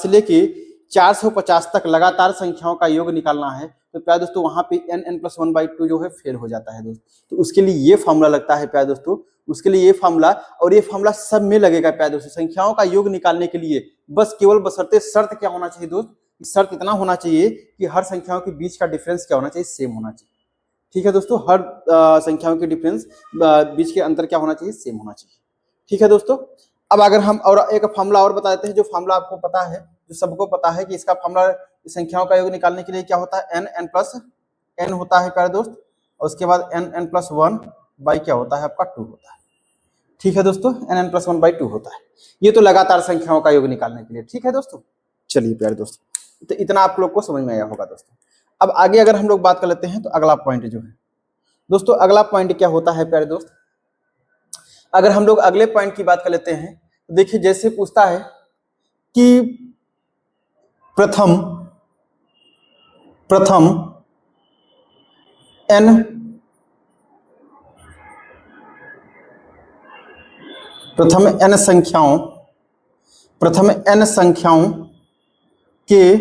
लेके 450 तक लगातार संख्याओं का योग निकालना है, तो प्यारे दोस्तों वहां पे n n + 1/2 जो है फेल हो जाता है दोस्त। तो उसके लिए ये फार्मूला लगता है प्यारे दोस्तों, उसके लिए ये फार्मूला, और ये फार्मूला सब में लगेगा प्यारे दोस्तों संख्याओं का योग निकालने के लिए। बस केवल बशर्ते शर्त क्या होना चाहिए दोस्त, शर्त इतना होना चाहिए कि हर संख्याओं के बीच का डिफरेंस क्या होना चाहिए, सेम होना चाहिए, ठीक है दोस्तों। हर संख्याओं के डिफरेंस बीच के अंतर क्या होना चाहिए, सेम होना चाहिए, ठीक है दोस्तों। अब अगर हम और एक फार्मूला और बता देते हैं, जो फार्मूला आपको पता है, जो सबको पता है कि इसका फार्मूला संख्याओं का योग निकालने के लिए क्या होता है, n होता है प्यारे दोस्त, और उसके बाद n n + 1 क्या होता है आपका 2 होता है, ठीक है दोस्तों। n n + 1/2 होता है, ये तो लगातार संख्याओं का योग निकालने के लिए, ठीक है दोस्तों। चलिए प्यारे दोस्तों, तो इतना आप लोग को समझ में आया होगा दोस्तों। अब आगे अगर हम लोग बात कर लेते हैं तो अगला पॉइंट जो है दोस्तों, अगला पॉइंट क्या होता है प्यारे दोस्त, अगर हम लोग अगले पॉइंट की बात कर लेते हैं तो देखिए जैसे पूछता है कि प्रथम n संख्याओं के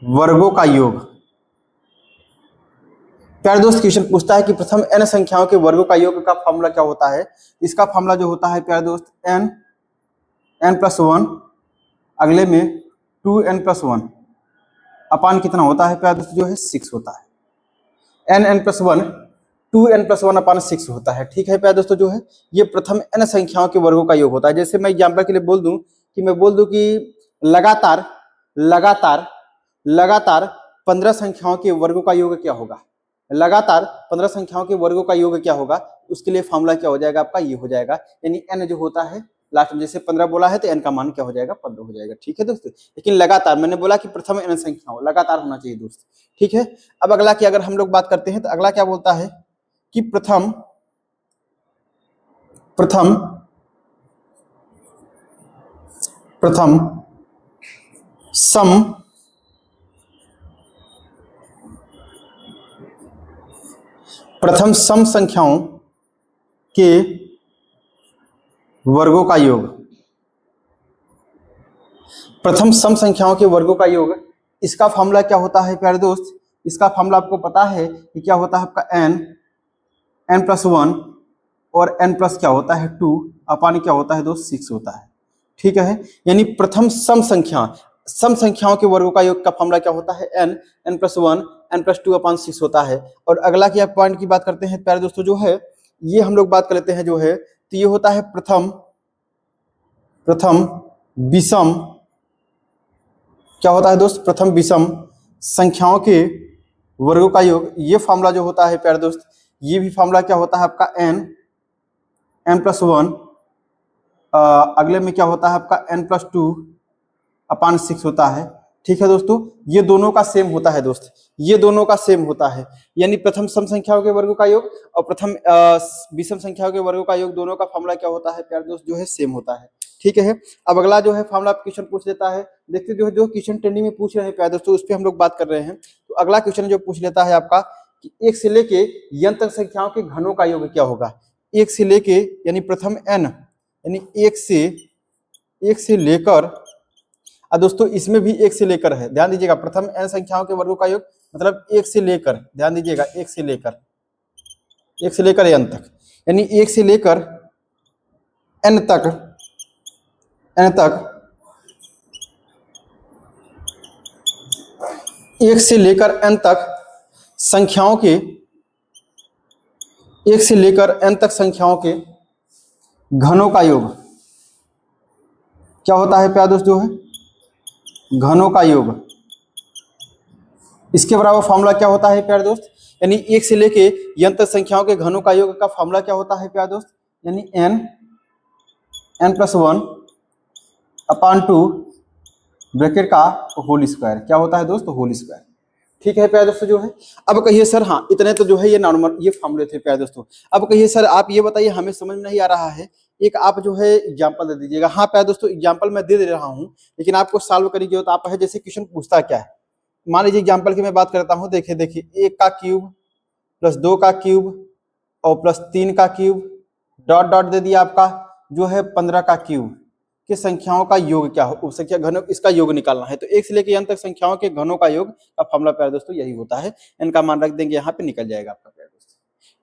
वर्गों का योग। प्यारे दोस्त क्वेश्चन पूछता है कि प्रथम n संख्याओं के वर्गों का योग का फॉर्मूला क्या होता है। इसका फॉर्मूला जो होता है प्यारे दोस्त n+1, अगले में 2n+1 अपान कितना होता है प्यारे दोस्त, जो है 6 होता है। n+1 2n+1 अपान 6 होता है। ठीक है प्यारे दोस्तों, जो है ये प्रथम n संख्याओं के वर्गों का योग होता है। जैसे मैं एग्जाम्पल के लिए बोल दूं कि लगातार 15 संख्याओं के वर्गों का योग क्या होगा, लगातार 15 संख्याओं के वर्गों का योग क्या होगा, उसके लिए फॉर्मूला क्या हो जाएगा आपका, ये हो जाएगा, यानी n जो होता है लास्ट में जैसे 15 बोला है तो n का मान क्या हो जाएगा, 15 हो जाएगा। ठीक है दोस्तों, लेकिन लगातार मैंने बोला कि प्रथम n संख्याओं लगातार होना चाहिए दोस्त। ठीक है, अब अगला की अगर हम लोग बात करते हैं तो अगला क्या बोलता है कि प्रथम सम संख्याओं के वर्गों का योग। प्रथम सम संख्याओं के वर्गों का योग, इसका फॉर्मूला क्या होता है प्यारे दोस्त, इसका फॉर्मूला आपको पता है कि क्या होता है आपका n+1 और n प्लस क्या होता है 2 अपान क्या होता है दोस्त 6 होता है। ठीक है, यानी प्रथम सम संख्याओं के वर्गों का योग का फॉर्मूला क्या होता है n+1 n+2 अपान 6 होता है। और अगला की पॉइंट की बात करते हैं प्यारे दोस्तों, जो है ये हम लोग बात कर लेते हैं जो है, तो ये होता है प्रथम विषम, क्या होता है दोस्त, प्रथम विषम संख्याओं के वर्गों का योग। ये फॉर्मूला जो होता है प्यारे दोस्त, ये भी फॉर्मूला क्या होता है आपका n+1 अगले में क्या होता है आपका n+2 अपान 6 होता है। ठीक है दोस्तों, ये दोनों का सेम होता है दोस्त, ये दोनों का सेम होता है, यानी प्रथम सम संख्याओं के वर्गों का योग और प्रथम विषम संख्याओं के वर्गों का योग, दोनों का फॉर्मूला क्या होता है प्यारे दोस्त, जो है सेम होता है। ठीक है, अब अगला जो है फॉर्मूला क्वेश्चन पूछ लेता है, देखते जो क्वेश्चन ट्रेंडिंग में पूछ रहे हैं प्यारे दोस्तों, उस पर हम लोग बात कर रहे हैं। तो अगला क्वेश्चन जो पूछ लेता है आपका कि 1 से लेके n तक संख्याओं के घनों का योग क्या होगा। 1 से लेके यानी प्रथम n, यानी 1 से लेकर, दोस्तों इसमें भी 1 से लेकर है, ध्यान दीजिएगा, प्रथम n संख्याओं के वर्गों का योग मतलब 1 से लेकर, ध्यान दीजिएगा 1 से लेकर n तक, यानी 1 से लेकर n तक 1 से लेकर n तक संख्याओं के 1 से लेकर n तक संख्याओं के घनों का योग क्या होता है प्यारे दोस्त, जो है घनों का योग। इसके बराबर फॉर्मूला क्या होता है प्यारे दोस्त, यानी 1 से लेके n तक संख्याओं के घनों का योग का फॉर्मूला क्या होता है प्यारे दोस्त, यानी n+1 अपान 2 ब्रैकेट का होल स्क्वायर, क्या होता है दोस्त, होल स्क्वायर। ठीक है प्यारे दोस्तों, जो है अब कहिए सर, हाँ इतने तो जो है ये नॉर्मल ये फॉर्मूले थे प्यारे दोस्तों। अब कहिए सर आप ये बताइए, हमें समझ में नहीं आ रहा है, एक आप जो है एग्जांपल दे दीजिएगा। हाँ प्यारे दोस्तों, एग्जांपल मैं दे रहा हूँ, लेकिन आपको सॉल्व करने की जरूरत आप है। जैसे क्वेश्चन पूछता क्या है, मान लीजिए एग्जांपल की मैं बात करता हूँ, देखिए 1 का क्यूब प्लस 2 का क्यूब और प्लस 3 का क्यूब डॉट डॉट दे दिया आपका जो है 15 का क्यूब के संख्याओं का योग क्या हो, उपसंख्या घनों, इसका योग निकालना है। तो 1 से लेकर n तक संख्याओं के घनों का योग का फॉर्मूला प्यारे दोस्तों यही होता है, n का मान रख देंगे यहाँ पे, निकल जाएगा आपका प्यारे दोस्त।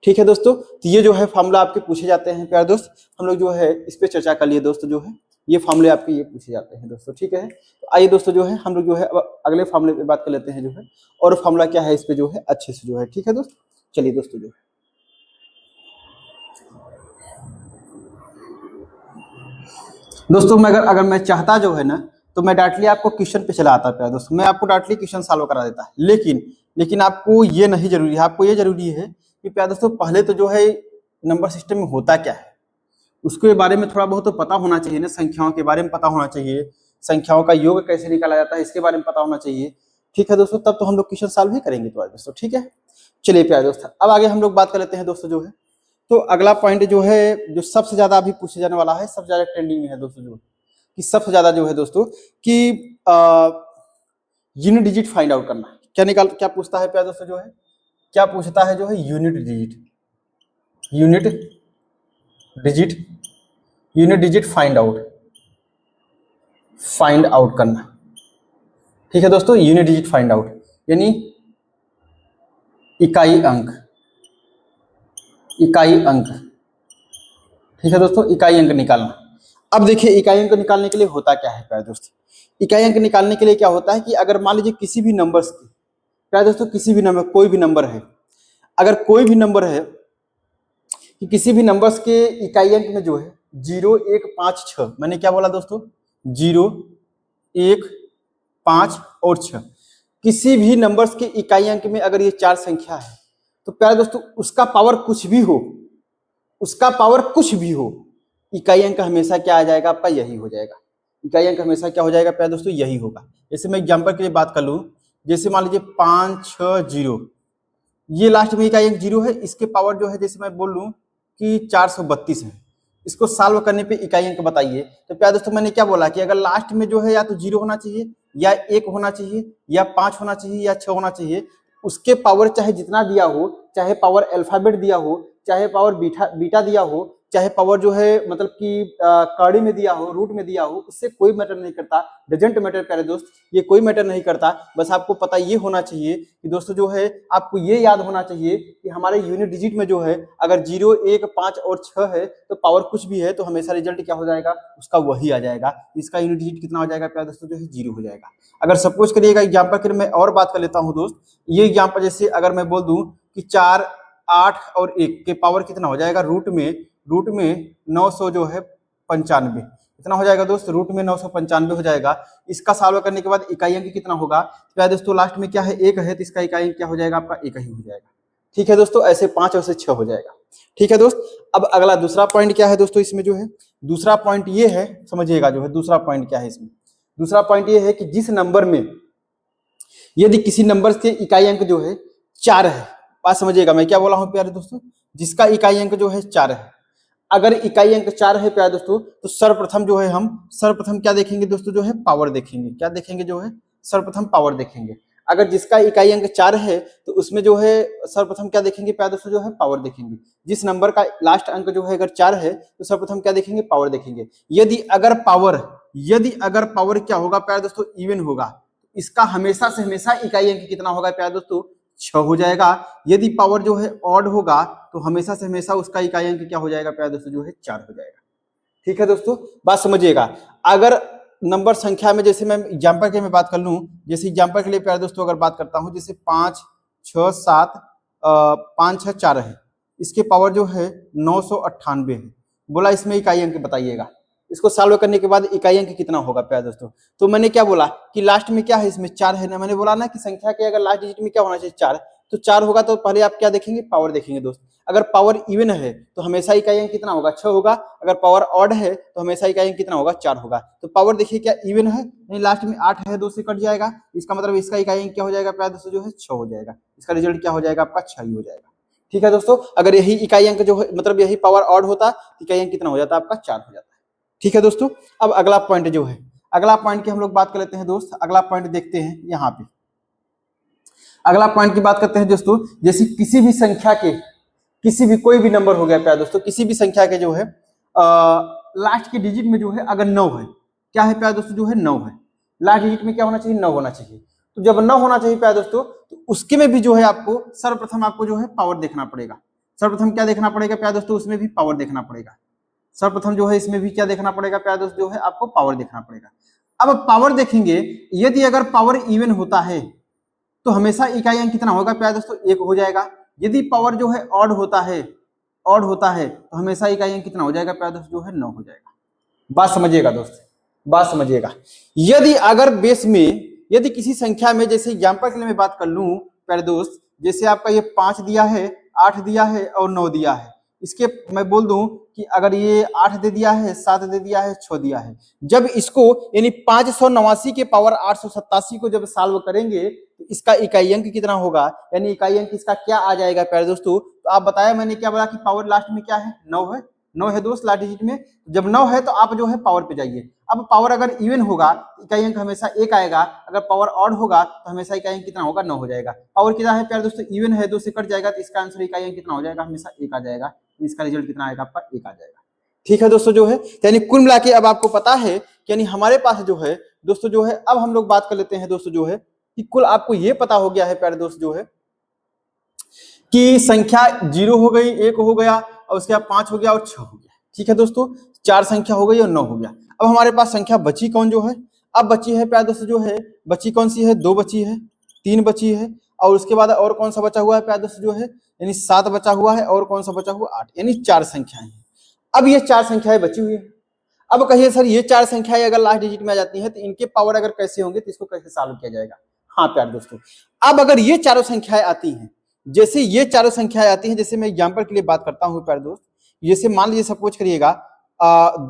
ठीक है दोस्तों, तो ये जो है फॉर्मूला आपके पूछे जाते हैं प्यारे दोस्त, हम लोग जो है इस पे चर्चा कर लिए दोस्तों, जो है ये फॉर्मूले आपके ये पूछे जाते हैं दोस्तों। ठीक है, तो आइए दोस्तों जो है हम लोग जो है अगले फॉर्मूले पे बात कर लेते हैं, जो है और फॉर्मूला क्या है इस पे जो है अच्छे से जो है। ठीक है दोस्त, चलिए दोस्तों जो है दोस्तों मैं अगर मैं चाहता जो है ना, तो मैं डायरेक्टली आपको क्वेश्चन पे चला आता प्यारे दोस्तों, मैं आपको डायरेक्टली क्वेश्चन सॉल्व करा देता, लेकिन आपको ये नहीं जरूरी है, आपको ये जरूरी है कि प्यारे दोस्तों पहले तो जो है नंबर सिस्टम में होता क्या है उसके बारे में थोड़ा बहुत तो पता होना चाहिए ना, संख्याओं के बारे में पता होना चाहिए, संख्याओं का योग कैसे निकाला जाता है इसके बारे में पता होना चाहिए। ठीक है दोस्तों, तब तो हम लोग क्वेश्चन सॉल्व ही करेंगे तो दोस्तों। ठीक है, चलिए प्यारे दोस्त, अब आगे हम लोग बात कर लेते हैं दोस्तों जो है। तो अगला पॉइंट जो है, जो सबसे ज्यादा अभी पूछे जाने वाला है, सबसे ज्यादा ट्रेंडिंग में है दोस्तों, जो कि सबसे ज्यादा जो है दोस्तों कि यूनिट डिजिट फाइंड आउट करना। क्या पूछता है प्यारे दोस्तों जो है, क्या पूछता है जो है, यूनिट डिजिट फाइंड आउट करना। ठीक है दोस्तों, यूनिट डिजिट फाइंड आउट यानी इकाई अंक। ठीक है दोस्तों, इकाई अंक निकालना। अब देखिए इकाई अंक निकालने के लिए होता क्या है प्यारे दोस्त, इकाई अंक निकालने के लिए क्या होता है कि अगर मान लीजिए किसी भी नंबर्स की, प्यारे दोस्तों किसी भी नंबर, कोई भी नंबर है, अगर कोई भी नंबर है कि किसी भी नंबर्स के इकाई अंक में जो है 0, 1, 5, 6, मैंने क्या बोला दोस्तों, 0, 1, 5 और 6, किसी भी नंबर्स के इकाई अंक में अगर ये 4 संख्या है तो प्यारे दोस्तों उसका पावर कुछ भी हो, इकाई अंक हमेशा क्या आ जाएगा आपका, यही हो जाएगा। इकाई अंक हमेशा क्या हो जाएगा प्यारे दोस्तों, यही होगा। जैसे मैं एग्जांपल के लिए बात कर लूं, जैसे मान लीजिए 5, 6, 0, ये लास्ट में इकाई अंक 0 है, इसके पावर जो है जैसे मैं बोल लूं कि 432 है, इसको सॉल्व करने पे इकाई अंक बताइए। तो प्यारे दोस्तों मैंने क्या बोला कि अगर लास्ट में जो है या तो 0 होना चाहिए, या 1 होना चाहिए, या 5 होना चाहिए, या 6 होना चाहिए, उसके पावर चाहे जितना दिया हो, चाहे पावर अल्फाबेट दिया हो, चाहे पावर बीटा दिया हो, चाहे पावर जो है मतलब कि कड़ी में दिया हो, रूट में दिया हो, उससे कोई मैटर नहीं करता, डजंट मैटर प्यारे दोस्त, ये कोई मैटर नहीं करता। बस आपको पता ये होना चाहिए कि दोस्तों जो है आपको ये याद होना चाहिए कि हमारे यूनिट डिजिट में जो है अगर 0, 1, 5 और 6 है तो पावर कुछ भी है तो हमेशा रिजल्ट क्या हो जाएगा, उसका वही आ जाएगा। इसका यूनिट डिजिट कितना हो जाएगा प्यारे दोस्तों, जो है 0 हो जाएगा। अगर सपोज करिएगा एग्जाम्पल के लिए मैं और बात कर लेता हूँ दोस्त, ये एग्जाम्पल जैसे अगर मैं बोल दूं कि 4, 8 और 1 के पावर कितना हो जाएगा, रूट में 900 जो है 95, कितना हो जाएगा दोस्त, रूट में 995 हो जाएगा। इसका सॉल्व करने के बाद इकाई अंक कितना होगा प्यारे दोस्तों, लास्ट में क्या है 1 है, तो इसका इकाई अंक क्या हो जाएगा आपका, 1 ही हो जाएगा। ठीक है दोस्तों, ऐसे 5 और से 6 हो जाएगा। ठीक है दोस्त, अब अगला दूसरा पॉइंट क्या है दोस्तों, इसमें जो है दूसरा पॉइंट ये है, समझिएगा जो है दूसरा पॉइंट क्या है इसमें, दूसरा पॉइंट ये है कि जिस नंबर में यदि किसी नंबर के इकाई अंक जो है 4 है, बात समझिएगा मैं क्या बोला हूं प्यारे दोस्तों, जिसका इकाई अंक जो है 4 है, अगर इकाई अंक 4 है प्यारे दोस्तों तो सर्वप्रथम जो है हम सर्वप्रथम क्या देखेंगे दोस्तों, जो है पावर देखेंगे। क्या देखेंगे जो है, सर्वप्रथम पावर देखेंगे। अगर जिसका इकाई अंक 4 है तो उसमें जो है सर्वप्रथम क्या देखेंगे प्यारे दोस्तों, जो है पावर देखेंगे। जिस नंबर का लास्ट अंक जो है अगर 4 है तो सर्वप्रथम क्या देखेंगे, पावर देखेंगे। यदि अगर पावर क्या होगा प्यारे दोस्तों, इवन होगा, इसका हमेशा से हमेशा इकाई अंक कितना होगा प्यारे दोस्तों, 6 हो जाएगा। यदि पावर जो है ऑड होगा तो हमेशा से हमेशा उसका इकाई अंक क्या हो जाएगा प्यारे दोस्तों, जो है 4 हो जाएगा। ठीक है दोस्तों, बात समझिएगा। अगर नंबर संख्या में जैसे मैं एग्जांपल के में बात कर लूं, जैसे एग्जांपल के लिए प्यारे दोस्तों अगर बात करता हूं, जैसे 5, 6, 7, 5, 6, 4 है, इसके पावर जो है 998 है, बोला इसमें इकाई अंक बताइएगा। इसको सॉल्व करने के बाद इकाई अंक कितना होगा प्यारे दोस्तों, तो मैंने क्या बोला कि लास्ट में क्या है, इसमें 4 है ना, मैंने बोला ना कि संख्या के अगर लास्ट डिजिट में क्या होना चाहिए, 4, तो 4 होगा तो पहले आप क्या देखेंगे, पावर देखेंगे दोस्त। अगर पावर इवन है तो हमेशा इकाई अंक कितना होगा, 6 होगा। अगर पावर ऑड है तो हमेशा इकाई अंक कितना होगा, 4 होगा। तो पावर देखिए क्या इवन है, नहीं लास्ट में 8 है, 2 से कट जाएगा, इसका मतलब इसका इकाई अंक क्या हो जाएगा प्यारे दोस्तों, जो है 6 हो जाएगा। इसका रिजल्ट क्या हो जाएगा आपका, 6 ही हो जाएगा। ठीक है दोस्तों, अगर यही इकाई अंक जो है मतलब यही पावर ऑड होता तो इकाई अंक कितना हो जाता आपका, 4 हो जाता है। ठीक है दोस्तों, अब अगला पॉइंट जो है, अगला पॉइंट की हम लोग बात कर लेते हैं दोस्त। अगला पॉइंट देखते हैं यहाँ पे, अगला पॉइंट की बात करते हैं दोस्तों। जैसे किसी भी संख्या के कोई भी नंबर हो गया प्यारे दोस्तों, किसी भी संख्या के जो है लास्ट के डिजिट में जो है अगर 9 है, क्या है प्यारे दोस्तों, जो है 9 है, लास्ट डिजिट में क्या होना चाहिए, 9 होना चाहिए। तो जब 9 होना चाहिए प्यारे दोस्तों तो उसके में भी जो है आपको सर्वप्रथम आपको जो है पावर देखना पड़ेगा। सर्वप्रथम क्या देखना पड़ेगा प्यारे दोस्तों, उसमें भी पावर देखना पड़ेगा। सर्वप्रथम जो है इसमें भी क्या देखना पड़ेगा प्यारे दोस्त, जो है आपको पावर देखना पड़ेगा। अब पावर देखेंगे, यदि अगर पावर इवन होता है तो हमेशा इकाई अंक कितना होगा प्यारे दोस्तों, 1 हो जाएगा। यदि पावर जो है ऑड होता है तो हमेशा इकाई अंक कितना हो जाएगा प्यारे दोस्त, जो है 9 हो जाएगा। बात समझिएगा दोस्त, बात समझिएगा। यदि अगर बेस में यदि किसी संख्या में, जैसे एग्जांपल के लिए मैं बात कर लूं प्यारे दोस्त, जैसे आपका ये 5 दिया है, 8 दिया है और 9 दिया है, इसके मैं बोल दूं कि अगर ये 8 दे दिया है, 7 दे दिया है, 6 दिया है, जब इसको यानी 589 के पावर 887 को जब सॉल्व करेंगे तो इसका इकाई अंक कितना होगा, यानी इकाई अंक इसका क्या आ जाएगा प्यारे दोस्तों। तो आप बताया मैंने क्या बोला कि पावर लास्ट में क्या है, 9 है, 9 है दोस्त लास्ट डिजिट में। जब 9 है तो आप जो है पावर पे जाइए। अब पावर अगर इवन होगा इकाई अंक हमेशा 1 आएगा, अगर पावर ऑड होगा तो हमेशा इकाई अंक कितना होगा, 9 हो जाएगा। पावर कितना है प्यारे दोस्तों, इवन है, 2 से कट जाएगा तो इसका आंसर इकाई अंक कितना हो जाएगा, हमेशा 1 आ जाएगा। इसका रिजल्ट कितना आएगा आपका, 1 आ जाएगा। ठीक है दोस्तों जो है, यानी कुल मिला के अब आपको पता है कि यानी हमारे पास जो है दोस्तों जो है, अब हम लोग बात कर लेते हैं दोस्तों जो है कि कुल आपको ये पता हो गया है प्यारे दोस्त जो है कि संख्या 0 हो गई, 1 हो गया और उसके बाद 5 हो गया और 6 हो गया। ठीक है दोस्तों, 4 संख्या हो गई और 9 हो गया। अब हमारे पास संख्या बची कौन जो है, अब बची है प्यारे दोस्तों जो है, बची कौन सी है, 2 बची है, 3 बची है और उसके बाद और कौन सा बचा हुआ है प्यारे दोस्तों जो है, यानी 7 बचा हुआ है और कौन सा बचा हुआ 8, यानी 4 संख्याएं हैं। अब ये 4 संख्याएं बची हुई है। अब कहिए सर ये 4 संख्याएं अगर लास्ट डिजिट में आ जाती हैं तो इनके पावर अगर कैसे होंगे, तो इसको कैसे सॉल्व किया जाएगा। हाँ प्यारे दोस्तों, अब अगर ये चारों संख्याएं आती हैं, जैसे ये चारों संख्याएं आती हैं, जैसे मैं एग्जांपल के लिए बात करता हूं प्यारे दोस्त, जैसे मान लीजिए सपोज करिएगा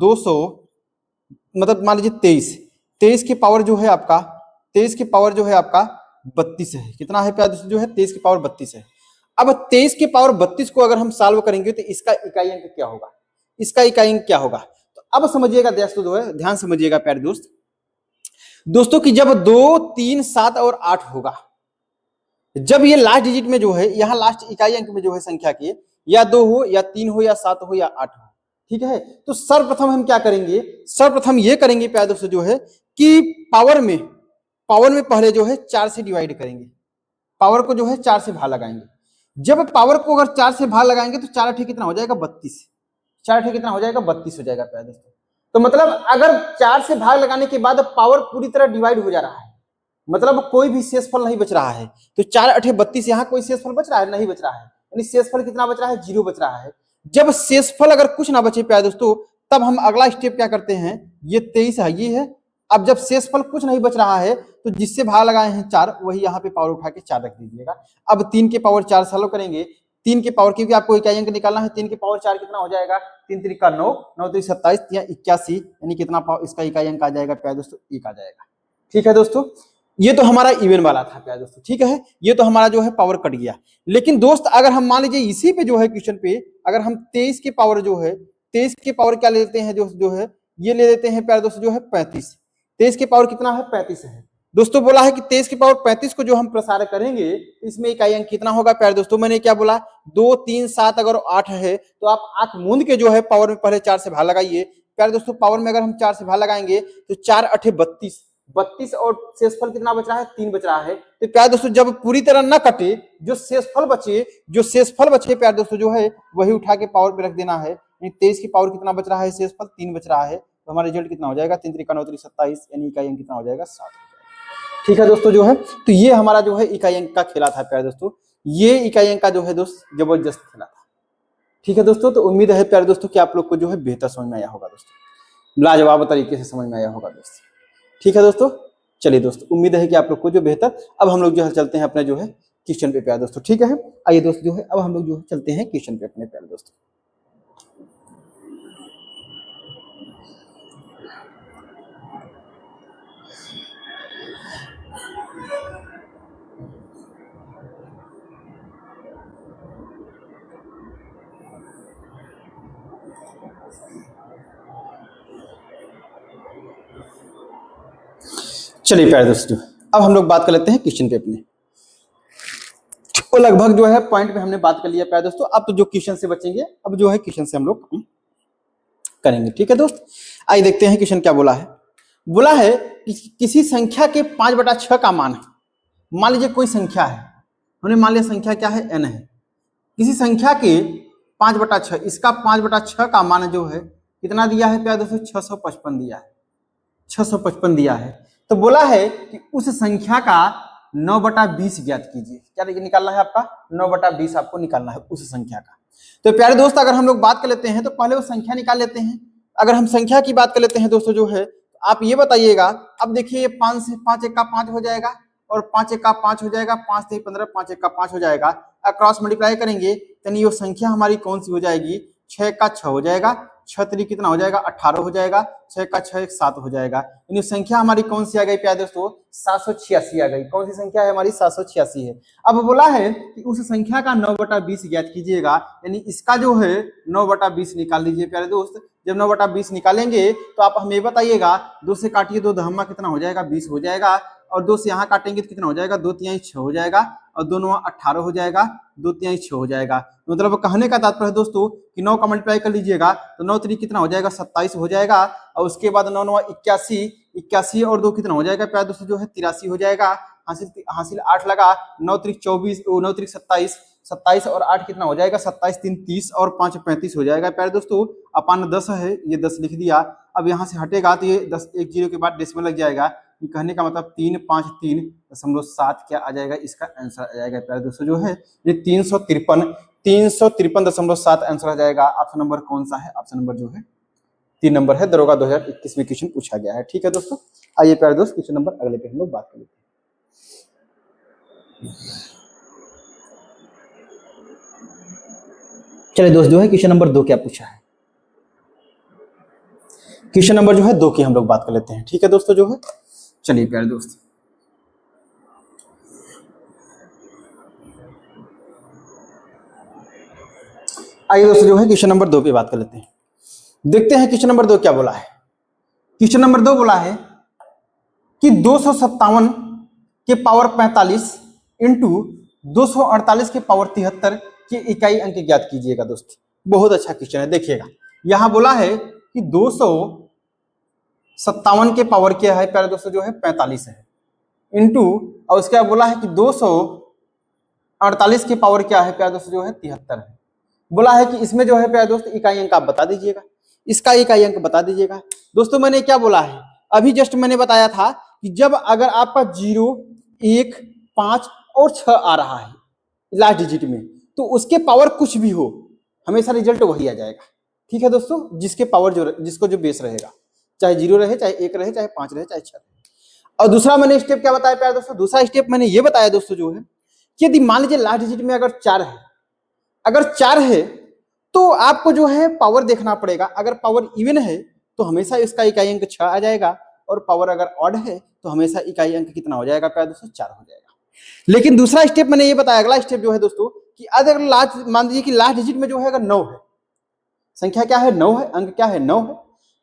200 मतलब मान लीजिए 23 के पावर जो है आपका 23 के पावर जो है आपका 32 है। कितना है प्यारे दोस्तों जो है, 23 के पावर 32 है। अब 23 के पावर 32 को अगर हम सॉल्व करेंगे तो इसका इकाई अंक क्या होगा, इसका इकाई अंक क्या होगा। तो अब समझिएगा दोस्तों जो है, ध्यान समझिएगा प्यारे दोस्त दोस्तों कि जब 2, 3, 7 और 8 होगा, जब ये लास्ट डिजिट में जो है, यहाँ लास्ट इकाई अंक में जो है संख्या के या 2 हो या 3 हो या 7 हो या 8 हो, ठीक है। तो सर्वप्रथम हम क्या करेंगे, सर्वप्रथम ये करेंगे प्यारे दोस्तों जो है कि पावर में पहले जो है 4 से डिवाइड करेंगे, पावर को जो है 4 से भाग लगाएंगे। जब पावर को अगर 4 से भाग लगाएंगे तो 4 कितना हो जाएगा, 32, 4 कितना हो जाएगा, 32 हो जाएगा प्यारे दोस्तों। तो मतलब अगर 4 से भाग लगाने के बाद पावर पूरी तरह डिवाइड हो जा रहा है, मतलब कोई भी शेषफल नहीं बच रहा है, तो 4 8 32, यहाँ कोई शेषफल बच रहा है, नहीं बच रहा है, यानी शेषफल कितना बच रहा है, 0 बच रहा है। जब शेषफल अगर कुछ ना बचे प्यारे दोस्तों, तब हम अगला स्टेप क्या करते हैं, ये 23 है, ये है। अब जब शेषफल कुछ नहीं बच रहा है तो जिससे भाग लगाए हैं 4, वही यहाँ पे पावर उठा के 4 रख दीजिएगा। अब 3 के पावर 4 सॉल्व करेंगे, 3 के पावर, क्योंकि आपको इकाई अंक निकालना है, 3 के पावर 4 कितना हो जाएगा, 3 3 9, 9 3 27, 81, यानी कितना पावर इसका इकाई अंक आ जाएगा प्यारे दोस्तों, 1 आ जाएगा। ठीक है दोस्तों, ये तो हमारा इवन वाला था प्यारे दोस्तों, ठीक है, ये तो हमारा जो है पावर कट गया। लेकिन दोस्त अगर हम मान लीजिए इसी पे जो है क्वेश्चन पे अगर हम 23 के पावर जो है, 23 के पावर क्या ले लेते हैं जो है, ये ले लेते हैं प्यारे दोस्तों जो है 35। 23 के पावर कितना है, 35 है दोस्तों। बोला है कि 23 के पावर 35 को जो हम प्रसार करेंगे इसमें इकाई अंक कितना होगा प्यारे दोस्तों। मैंने क्या बोला, 2 3 7 अगर 8 है तो आप आंख मूंद के जो है पावर में पहले 4 से भाग लगाइए प्यारे दोस्तों। पावर में अगर हम 4 से भाग लगाएंगे तो 4 8 32, 32 और शेषफल कितना बच रहा है, 3 बच रहा है। तो प्यारे दोस्तों जब पूरी तरह न कटे, जो शेषफल बचे प्यारे दोस्तों जो है वही उठा के पावर पे रख देना है। 23 की पावर कितना बच रहा है, शेषफल 3 बच रहा है, तो हमारा रिजल्ट कितना हो जाएगा, 3 3 9 3 27, यानी इकाई अंक कितना हो जाएगा, 7 हो जाएगा। ठीक है दोस्तों जो है, तो ये हमारा जो है इकाई अंक का खेला था प्यारे दोस्तों, ये इकाई अंक का जो है दोस्त जबरदस्त खेला था। ठीक है दोस्तों, तो उम्मीद है प्यारे दोस्तों कि आप लोग को जो है बेहतर समझ में आया होगा दोस्तों, लाजवाब तरीके से समझ में आया होगा दोस्तों। ठीक है दोस्तों, चलिए दोस्तों, उम्मीद है कि आप लोग को जो बेहतर। अब हम लोग जो है चलते हैं अपने जो है क्वेश्चन पे प्यारे दोस्तों, ठीक है। आइए दोस्त जो है अब हम लोग जो है चलते हैं क्वेश्चन पे अपने प्यारे दोस्तों। चलिए प्यारे दोस्तों, अब हम लोग बात कर लेते हैं क्वेश्चन पे अपने। तो लगभग जो है पॉइंट पे हमने बात कर लिया प्यारे दोस्तों। अब तो जो क्वेश्चन से बचेंगे, अब जो है क्वेश्चन से हम लोग करेंगे। ठीक है दोस्त, आइए देखते हैं क्वेश्चन क्या बोला है। बोला है कि किसी संख्या के 5/6 का मान है। मान लीजिए कोई संख्या है, हमने मान लिया संख्या क्या है, n है। किसी संख्या के 5/6, इसका 5/6 का मान जो है कितना दिया है प्यारे दोस्तों, 655 दिया है, 655 दिया है। तो बोला है कि उस संख्या का 9/20 ज्ञात कीजिए। क्या निकालना है आपका, 9/20 आपको निकालना है उस संख्या का। तो प्यारे दोस्त अगर हम लोग बात कर लेते हैं तो पहले वो संख्या निकाल लेते हैं। अगर हम संख्या की बात कर लेते हैं दोस्तों जो है, आप ये बताइएगा, अब देखिए 5 से 5 1 का 5 हो जाएगा, और 5 एक का 5 हो जाएगा, 5 3 15, 5 एक का 5 हो जाएगा। अक्रॉस मल्टीप्लाई करेंगे यानी ये संख्या हमारी कौन सी हो जाएगी, 6 का 6 हो जाएगा, 6 3 कितना हो जाएगा 18 हो जाएगा, 6 का 6 एक 7 हो जाएगा। यानी संख्या हमारी कौन सी आ गई प्यारे दोस्तों, 786 आ गई। कौन सी संख्या है हमारी, 786 है। अब बोला है कि उस संख्या का 9/20 ज्ञात कीजिएगा, यानी इसका जो है 9/20 निकाल लीजिए प्यारे दोस्त। जब 9/20 निकालेंगे तो आप हमें बताइएगा, 2 से काटिए 2 धम्मा कितना हो जाएगा, 20 हो जाएगा, और 2 से यहाँ काटेंगे तो कितना हो जाएगा, 2 तिहाई 6 हो जाएगा, और 2 9 18 हो जाएगा, 2 तिहाई 6 हो जाएगा। मतलब कहने का तात्पर्य है दोस्तों कि 9 का मल्टीप्लाई कर लीजिएगा तो 9 3 कितना हो जाएगा, 27 हो जाएगा, और उसके बाद 9 9 81, 81 और 2 कितना हो जाएगा प्यारे दोस्तों, जो है 83 हो जाएगा। हासिल 8 लगा, 9 3 24, 9 3 27, 27 और 8 कितना हो जाएगा, 27 3 30 और 5 35 हो जाएगा प्यारे दोस्तों। अपन 10 है, ये 10 लिख दिया। अब यहाँ से हटेगा तो ये 10 एक जीरो के बाद डेसिमल लग जाएगा। कहने का मतलब 353.7 क्या आ जाएगा, इसका आंसर आ जाएगा प्यारे दोस्तों, जो है ये 353.7 आंसर आ जाएगा। ऑप्शन नंबर कौन सा है, ऑप्शन नंबर जो है 3 नंबर है। दरोगा 2021 में क्वेश्चन पूछा गया है। ठीक है दोस्तों, आइए प्यारे दोस्त क्वेश्चन नंबर अगले पे हम लोग बात कर लेते हैं। चलिए दोस्त, जो है क्वेश्चन नंबर 2 क्या पूछा है, क्वेश्चन नंबर जो है 2 की हम लोग बात कर लेते हैं। ठीक है दोस्तों, जो है चलिए प्यारे दोस्त, आइए दोस्तों जो है क्वेश्चन नंबर 2 पे बात कर लेते हैं। देखते हैं क्वेश्चन नंबर 2 क्या बोला है। क्वेश्चन नंबर 2 बोला है कि 257 के पावर 45 इंटू 248 के पावर 73 की इकाई अंक ज्ञात कीजिएगा। दोस्त बहुत अच्छा क्वेश्चन है, देखिएगा यहां बोला है कि 257 के पावर क्या है प्यारे दोस्तों, जो है 45 है, इंटू और उसके बाद बोला है कि 248 के पावर क्या है प्यारे दोस्तों, जो है 73 है। बोला है कि इसमें जो है प्यारे दोस्त इकाई अंक आप बता दीजिएगा, इसका इकाई अंक बता दीजिएगा। दोस्तों मैंने क्या बोला है, अभी जस्ट मैंने बताया था कि जब अगर आपका 0 1 5 और 6 आ रहा है लास्ट डिजिट में, तो उसके पावर कुछ भी हो हमेशा रिजल्ट वही आ जाएगा। ठीक है दोस्तों, जिसके पावर जिसको जो बेस रहेगा, चाहे 0 रहे, चाहे 1 रहे, चाहे 5 रहे, चाहे 6 रहे। और दूसरा मैंने स्टेप क्या बताया प्यारे दोस्तों, दूसरा स्टेप मैंने ये बताया दोस्तों, जो है कि यदि मान लीजिए लास्ट डिजिट में अगर 4 है, अगर 4 है तो आपको जो है पावर देखना पड़ेगा। अगर पावर इवन है तो हमेशा इसका इकाई अंक 6 आ जाएगा, और पावर अगर ऑड है तो हमेशा इकाई अंक कितना हो जाएगा प्यारे दोस्तों, 4 हो जाएगा। लेकिन दूसरा स्टेप मैंने ये बताया, अगला स्टेप जो है दोस्तों कि अगर लास्ट मान लीजिए कि लास्ट डिजिट में जो है अगर 9 है, संख्या क्या है 9 है, अंक क्या है 9 है,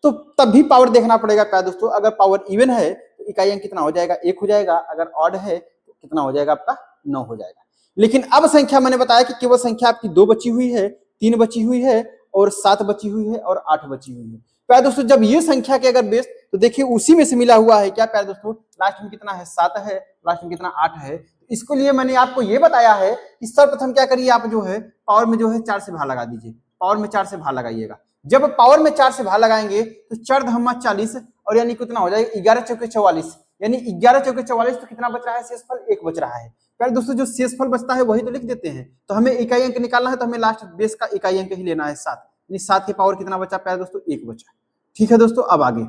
तो तब भी पावर देखना पड़ेगा प्यारे दोस्तों। अगर पावर इवन है तो इकाई अंक कितना हो जाएगा, 1 हो जाएगा, अगर ऑड है तो कितना हो जाएगा आपका, 9 हो जाएगा। लेकिन अब संख्या मैंने बताया कि केवल संख्या आपकी 2 बची हुई है, 3 बची हुई है, और 7 बची हुई है, और 8 बची हुई है। प्यारे दोस्तों जब ये संख्या के अगर बेस, तो देखिए उसी में से मिला हुआ है क्या प्यारे दोस्तों, लास्ट में कितना है 7 है, लास्ट में कितना 8 है। इसके लिए मैंने आपको ये बताया है कि सर्वप्रथम क्या करिए, आप जो है पावर में जो है 4 से भाग लगा दीजिए, पावर में 4 से भाग लगाइएगा। जब पावर में 4 से भाग लगाएंगे तो 4 धम्मा 40, और यानी कितना हो जाएगा 11 चौके 44, यानी 11 चौके 44, तो कितना बच रहा है, शेषफल 1 बच रहा है। प्यारे दोस्तों जो शेषफल बचता है वही तो लिख देते हैं। तो हमें इकाई अंक निकालना है तो हमें लास्ट बेस का इकाई अंक ही लेना है 7, यानी 7 के पावर कितना बचा प्यारे दोस्तों, 1 बचा। ठीक है दोस्तों, अब आगे,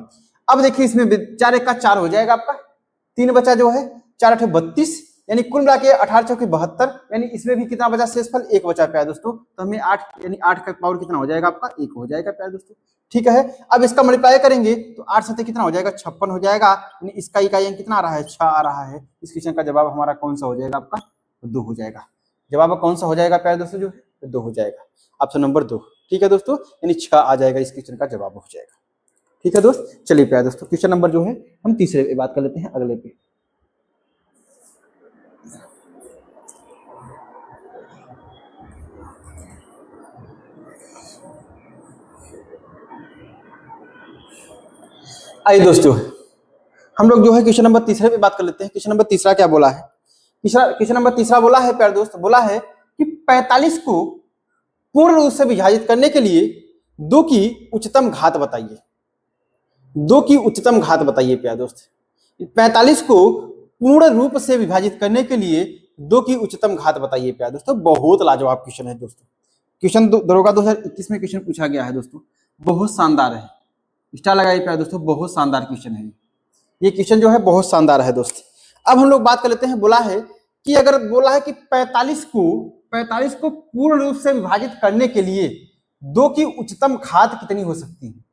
अब देखिए इसमें 4 1 का 4 हो जाएगा आपका, 3 बचा जो है, 4 8 32, यानी कुल मिला के 18 चौके 72, यानी इसमें भी कितना बचा, शेषफल 1 बचा प्यारे दोस्तों। तो हमें 8 यानी 8 का पावर कितना हो जाएगा आपका, 1 हो जाएगा प्यारे दोस्तों। ठीक है, अब इसका मल्टीप्लाई करेंगे तो 8 7 कितना हो जाएगा, 56 हो जाएगा, यानी इसका इकाई अंक कितना आ रहा है, 6 आ रहा है। इस क्वेश्चन का जवाब हमारा कौन सा हो जाएगा आपका, 2 हो जाएगा। जवाब कौन सा हो जाएगा प्यारे दोस्तों, जो है 2 हो जाएगा, ऑप्शन नंबर 2। ठीक है दोस्तों, यानी 6 आ जाएगा, इस क्वेश्चन का जवाब हो जाएगा। ठीक है दोस्त, चलिए प्यारे दोस्तों क्वेश्चन नंबर जो है हम तीसरे पे बात कर लेते हैं, अगले पे। आइए दोस्तों हम लोग जो है क्वेश्चन नंबर तीसरे पे बात कर लेते हैं। क्वेश्चन नंबर तीसरा क्या बोला है, क्वेश्चन नंबर तीसरा बोला है प्यारे दोस्त, बोला है कि 45 को पूर्ण रूप से विभाजित करने के लिए 2 की उच्चतम घात बताइए। 2 की उच्चतम घात बताइए प्यारे दोस्त। 45 को पूर्ण रूप से विभाजित करने के लिए 2 की उच्चतम घात बताइए प्यारे दोस्तों। बहुत लाजवाब क्वेश्चन है दोस्तों, क्वेश्चन दरोगा 2021 में क्वेश्चन पूछा गया है दोस्तों, बहुत शानदार है। स्टार लगाइए प्यारे दोस्तों, बहुत शानदार क्वेश्चन है ये क्वेश्चन जो है बहुत शानदार है दोस्त। अब हम लोग बात कर लेते हैं, बोला है कि अगर बोला है कि 45 को पूर्ण रूप से विभाजित करने के लिए 2 की उच्चतम घात कितनी हो सकती है,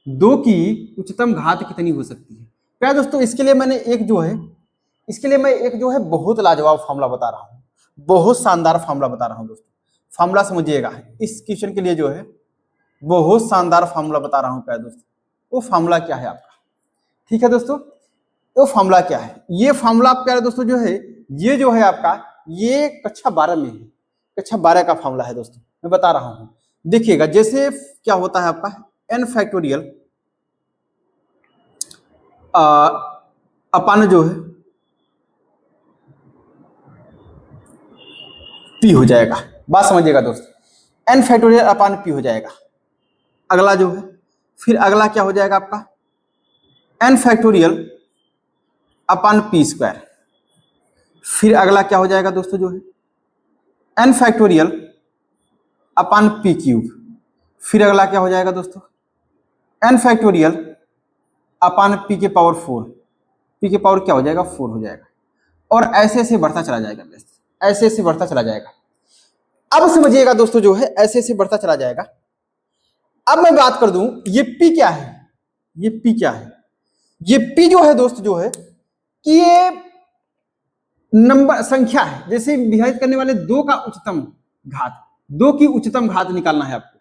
2 की उच्चतम घात कितनी हो सकती है। क्या दोस्तों, इसके लिए मैं एक जो है बहुत लाजवाब फॉर्मूला बता रहा हूं, बहुत शानदार फॉर्मूला बता रहा हूं दोस्तों। फॉर्मूला समझिएगा, इस क्वेश्चन के लिए जो है बहुत शानदार फॉर्मूला बता रहा हूं प्यारे दोस्तों। वो फॉर्मूला क्या है आपका, ठीक है दोस्तों, वो फॉर्मूला क्या है, ये फॉर्मूला प्यारे दोस्तों जो है, ये जो है आपका, ये कक्षा 12 में है, कक्षा 12 का फॉर्मूला है दोस्तों, मैं बता रहा हूं। देखिएगा, जैसे क्या होता है आपका n फैक्टोरियल अपन जो है p हो जाएगा, बात समझिएगा दोस्तों, n फैक्टोरियल अपन p हो जाएगा। अगला जो है, फिर अगला क्या हो जाएगा आपका n फैक्टोरियल अपन p स्क्वायर। फिर अगला क्या हो जाएगा दोस्तों जो है n फैक्टोरियल अपन p क्यूब। फिर अगला क्या हो जाएगा दोस्तों n फैक्टोरियल अपन p के पावर 4, p के पावर क्या हो जाएगा 4 हो जाएगा, और ऐसे ऐसे बढ़ता चला जाएगा, ऐसे ऐसे बढ़ता चला जाएगा। अब समझिएगा दोस्तों जो है, ऐसे ऐसे बढ़ता चला जाएगा। अब मैं बात कर दूं, ये p क्या है, ये p क्या है, ये p जो है दोस्त जो है कि ये नंबर संख्या है, जैसे विभाजित करने वाले 2 का उच्चतम घात, 2 की उच्चतम घात निकालना है आपको,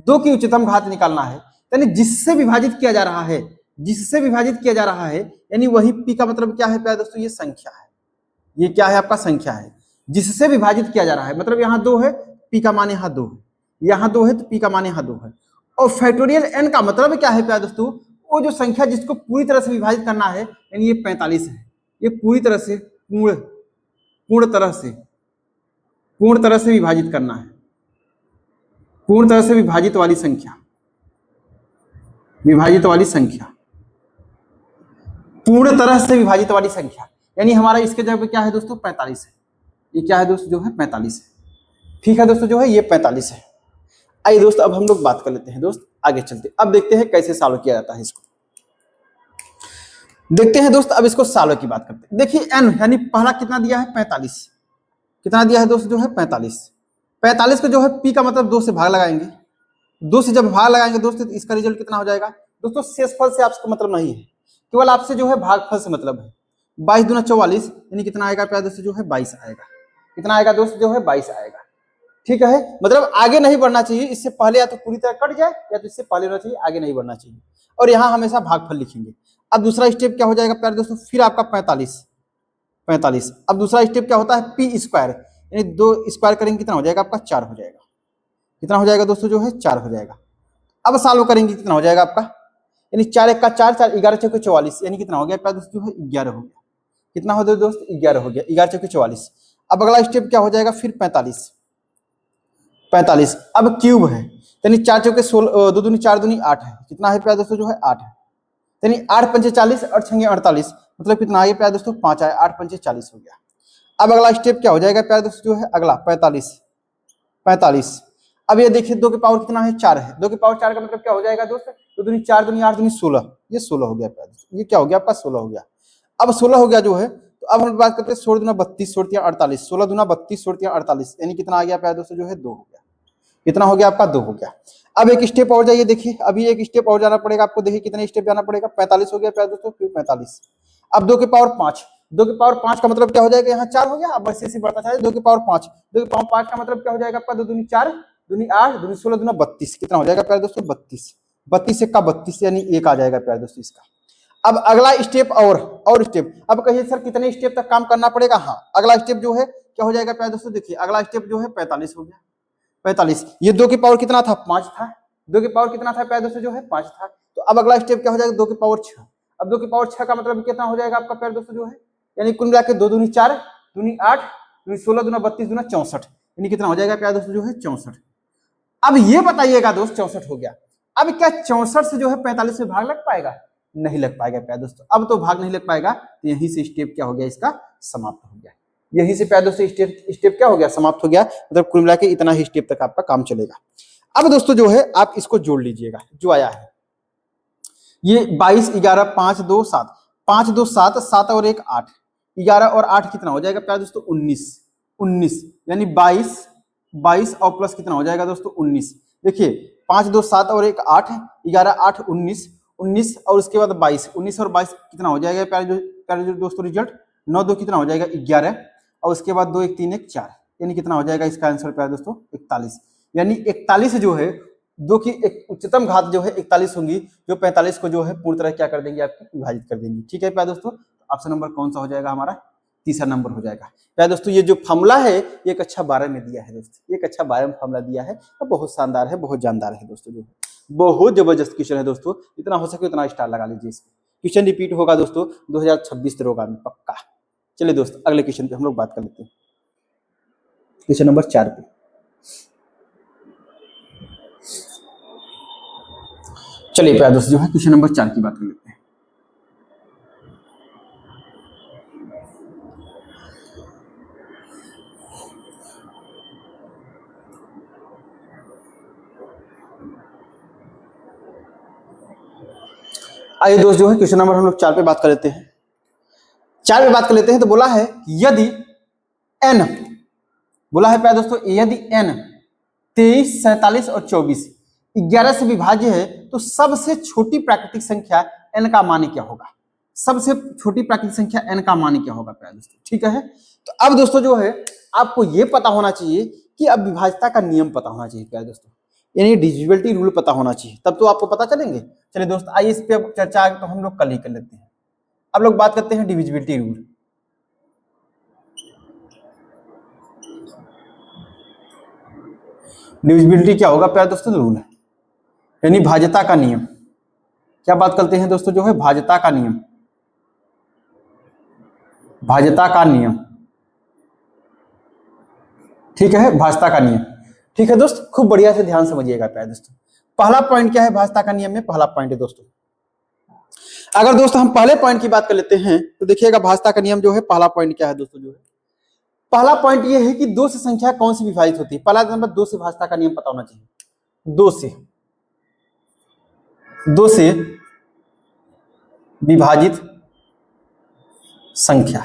2 की उच्चतम घात निकालना है, यानी जिससे विभाजित किया जा रहा है, जिससे विभाजित किया जा रहा है, यानी वही p का मतलब क्या है प्यारे दोस्तों, ये संख्या है, ये क्या है आपका संख्या है, जिससे विभाजित किया जा रहा है, मतलब यहाँ 2 है, p का मान यहाँ 2 है, यहाँ 2 है तो p का मान यहाँ 2 है। और फैक्टोरियल n का मतलब क्या है प्यारे दोस्तों, वो जो संख्या जिसको पूरी तरह से विभाजित करना है, यानी ये 45 है, ये पूरी तरह से पूर्ण तरह से विभाजित करना है, पूर्ण तरह से विभाजित वाली संख्या, पूर्ण तरह से विभाजित वाली संख्या, यानी हमारा इसके जगह पे क्या है दोस्तों 45 है, ये क्या है दोस्तों जो है 45 है, ठीक है दोस्तों जो है ये 45 है। आइए दोस्तों अब हम लोग बात कर लेते हैं दोस्त, आगे चलते, अब देखते हैं कैसे सॉल्व किया जाता है इसको, देखते हैं दोस्त, अब इसको सॉल्व की बात करते हैं। देखिए n यानी पहला कितना दिया है 45, कितना दिया है दोस्त जो है 45 को जो है p का मतलब 2 से भाग लगाएंगे, 2 से जब भाग लगाएंगे दोस्त तो इसका रिजल्ट कितना हो जाएगा दोस्तों, शेषफल से आपको मतलब नहीं है, केवल आपसे जो है भागफल से मतलब है। 22 दूना 44 यानी कितना आएगा प्यारे दोस्त जो है 22 आएगा, कितना आएगा दोस्त जो है 22 आएगा, ठीक है, मतलब आगे नहीं बढ़ना चाहिए, इससे पहले या तो पूरी तरह कट जाए या तो इससे पहले होना चाहिए, आगे नहीं बढ़ना चाहिए, और यहाँ हमेशा भागफल लिखेंगे। अब दूसरा स्टेप क्या हो जाएगा प्यारे दोस्तों, फिर आपका 45, अब दूसरा स्टेप क्या होता है p स्क्वायर, यानी 2 स्क्वायर करेंगे कितना हो जाएगा आपका 4 हो जाएगा, कितना हो जाएगा दोस्तों जो है 4 हो जाएगा। अब सॉल्व करेंगे कितना हो जाएगा आपका, यानी 4 1 का 4, 4 11 चौके 44, यानी कितना हो गया प्यारे दोस्तों जो है 11 हो गया, कितना हो गया दोस्त 11 हो गया, 11 चौके 44। अब अगला स्टेप क्या हो जाएगा फिर 45, अब क्यूब है, यानी 4 चौके 16, 2 दूनी 4 दूनी 8 है, कितना है प्यारे दोस्तों जो है 8 है, यानी 8 पंचे 40 और 6 48, मतलब कितना आया प्यारे दोस्तों 5 आया, 8 पंचे 40 हो गया। अब अगला स्टेप क्या हो जाएगा प्यारे दोस्तों जो है अगला 45, अब ये देखिए 2 के पावर कितना है 4 है, 2 के पावर 4 का मतलब क्या हो जाएगा दोस्त, 2 दूनी 4 दूनी 8 दूनी 16, ये 16 हो गया प्यारे दोस्तों, ये क्या हो गया आपका 16 हो गया। अब 16 हो गया जो है, तो अब हम बात करते हैं 16 दूना 32 16 48, 16 दूना 32 16 48, यानी कितना आ गया प्यारे दोस्तों जो है 2 हो गया, कितना हो गया आपका 2 हो गया। अब एक स्टेप और जाइए, देखिए अभी एक स्टेप और जाना पड़ेगा आपको, देखिए कितने स्टेप जाना पड़ेगा, 45 हो गया प्यारे दोस्तों, फिर 45, अब 2 के पावर 5, 2 के पावर 5 का मतलब क्या हो जाएगा, यहाँ 4 हो गया, अब ऐसे बढ़ता चाहिए 2 के पावर 5, 2 के पावर 5 का मतलब क्या हो जाएगा आपका 2 दूनी 4 दूनी 8 दूनी 16 दूना 32, कितना हो जाएगा प्यारे दोस्तों 32 1 का 32, यानी 1 आ जाएगा प्यारे दोस्तों इसका। अब अगला स्टेप और स्टेप, अब कहिए सर कितने स्टेप तक काम करना पड़ेगा, हाँ अगला स्टेप जो है क्या हो जाएगा प्यारे दोस्तों, देखिए अगला स्टेप जो है 45 हो गया, 45, ये 2 के पावर कितना था 5 था, 2 के पावर कितना था प्यारे दोस्तों जो है 5 था, तो अब अगला स्टेप क्या हो जाएगा 2 के पावर 6, अब 2 के पावर 6 का मतलब कितना हो जाएगा आपका प्यारे दोस्तों जो है, यानी कुल मिला के 2 दूनी 4 दूनी 8 दूनी 16 दूना 32 दूना 64, यानी कितना हो जाएगा प्यारे दोस्तों जो है 64। अब ये बताइएगा दोस्त 64 हो गया, अब क्या 64 से जो है 45 में भाग लग पाएगा, नहीं लग पाएगा प्यारे दोस्तों, अब तो भाग नहीं लग पाएगा, तो यहीं से स्टेप क्या हो गया इसका समाप्त हो गया, यहीं से प्यारे दोस्तों स्टेप क्या हो गया समाप्त हो गया, मतलब कुल मिला के इतना ही स्टेप तक आपका काम चलेगा। अब दोस्तों जो है आप इसको जोड़ लीजिएगा, जो आया है ये 22 11 5 2 7 5 2 7 7 और 1 8, 11 और 8 कितना हो जाएगा प्यारे दोस्तों 19, 19 यानी 22, 22 और प्लस कितना हो जाएगा दोस्तों 19। देखिए 5 2 7 और 1 8, 11 8 19, 19 और उसके बाद 22, 19 और 22 कितना हो जाएगा प्यारे दोस्तों रिजल्ट 9 2 कितना हो जाएगा 11 और उसके बाद 2 1 3 1 4 यानी कितना हो जाएगा इसका आंसर प्यारे दोस्तों 41। यानी 41 जो है दो की एक उच्चतम घात जो है 41 होंगी, जो 45 को जो है पूरी तरह क्या कर देंगे आपको विभाजित कर देंगी। ठीक है प्यारे दोस्तों, ऑप्शन नंबर कौन सा हो जाएगा हमारा, तीसरा नंबर हो जाएगा। प्यारे दोस्तों ये जो फॉर्मूला है ये कक्षा 12 में दिया है दोस्तों, ये कक्षा 12 में फॉर्मूला दिया है और बहुत शानदार है, बहुत जानदार है दोस्तों, जो बहुत जबरदस्त क्वेश्चन है दोस्तों, जितना हो सके उतना स्टार लगा लीजिए इसको। क्वेश्चन रिपीट होगा दोस्तों 2026 दरोगा में पक्का। चलिए दोस्तों अगले क्वेश्चन पे हम लोग बात कर लेते हैं, क्वेश्चन नंबर 4 पे। चलिए प्यारे दोस्तों जो है क्वेश्चन नंबर 4 की बात कर लेते हैं। आइए दोस्त जो है क्वेश्चन नंबर हम लोग 4 पे बात कर लेते हैं। 4 पे बात कर लेते हैं तो बोला है यदि n, बोला है प्यारे दोस्तों यदि n 23, 47 और 24 11 से विभाज्य है तो सबसे छोटी प्राकृतिक संख्या n का मान क्या होगा। सबसे छोटी प्राकृतिक संख्या n का मान क्या होगा प्यारे दोस्तों। ठीक है, तो अब दोस्तों जो है आपको ये पता होना चाहिए कि अब विभाज्यता का नियम पता होना चाहिए प्यारे दोस्तों, यानी डिविजिबिलिटी रूल पता होना चाहिए, तब तो आपको पता चलेंगे। चलिए दोस्त आइए इस पे चर्चा तो हम लोग कल ही कर लेते हैं। अब लोग बात करते हैं डिविजिबिलिटी रूल। डिविजिबिलिटी क्या होगा प्यारे दोस्तों, रूल है यानी भाज्यता का नियम। क्या बात करते हैं दोस्तों जो है भाज्यता का नियम, भाज्यता का नियम। ठीक है, भाज्यता का नियम। ठीक है दोस्त, खूब बढ़िया से ध्यान समझिएगा प्यारे दोस्तों। पहला पॉइंट क्या है भाज्यता का नियम में, पहला पॉइंट है दोस्तों, अगर दोस्तों हम पहले पॉइंट की बात कर लेते हैं तो देखिएगा भाज्यता का नियम जो है पहला पॉइंट क्या है दोस्तों, जो है पहला पॉइंट ये है कि 2 से संख्या कौन सी विभाजित होती है। पहला नंबर 2 से भाज्यता का नियम पता होना चाहिए। 2 से विभाजित संख्या,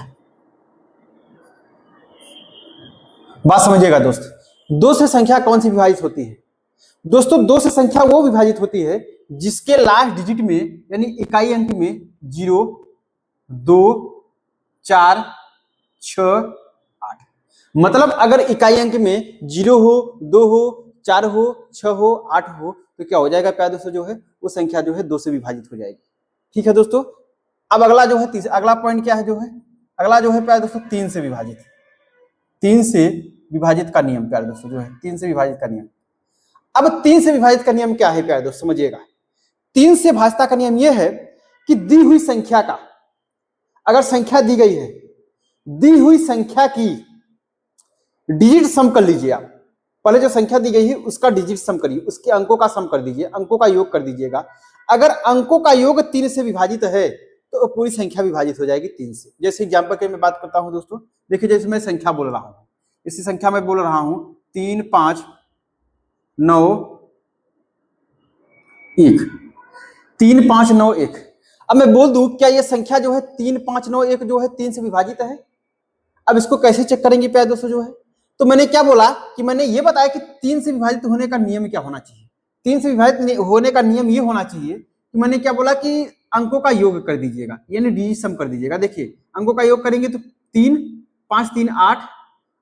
बात समझिएगा दोस्त, 2 से संख्या कौन सी विभाजित होती है दोस्तों। 2 से संख्या वो विभाजित होती है जिसके लास्ट डिजिट में यानी इकाई अंक में 0, 2, 4, 6, 8, मतलब अगर इकाई अंक में 0 हो, 2 हो, 4 हो, 6 हो, 8 हो तो क्या हो जाएगा प्यारे दोस्तों, जो है वो संख्या जो है 2 से विभाजित हो जाएगी। ठीक है दोस्तों, अब अगला जो है अगला पॉइंट क्या है, जो है अगला जो है प्यारे दोस्तों 3 से विभाजित, 3 से विभाजित का नियम प्यारे दोस्तों, जो है 3 से विभाजित का नियम। अब 3 से विभाजित का नियम क्या है प्यारे दोस्तों, समझिएगा। 3 से भाज्यता का नियम यह है कि दी हुई संख्या का, अगर संख्या दी गई है, दी हुई संख्या की डिजिट सम कर लीजिए आप। पहले जो संख्या दी गई है उसका डिजिट सम करिए, उसके अंकों का सम कर दीजिए, अंकों का योग कर दीजिएगा। अगर अंकों का योग 3 से विभाजित है तो पूरी संख्या विभाजित हो जाएगी 3 से। जैसे एग्जाम्पल के मैं बात करता हूं दोस्तों, देखिए जैसे मैं संख्या बोल रहा हूं, इसी संख्या में बोल रहा हूं 3 5 9 1, 3 5 9 1। अब मैं बोल दूं क्या ये संख्या जो है 3 5 9 1 जो है 3 से विभाजित है। अब इसको कैसे चेक करेंगे प्यारे दोस्तों, जो है तो मैंने क्या बोला कि मैंने ये बताया कि 3 से विभाजित होने का नियम क्या होना चाहिए। 3 से विभाजित होने का नियम ये होना चाहिए कि मैंने क्या बोला कि अंकों का योग कर दीजिएगा, यानी डिजिट सम कर दीजिएगा। देखिए अंकों का योग करेंगे तो 3 5 3 8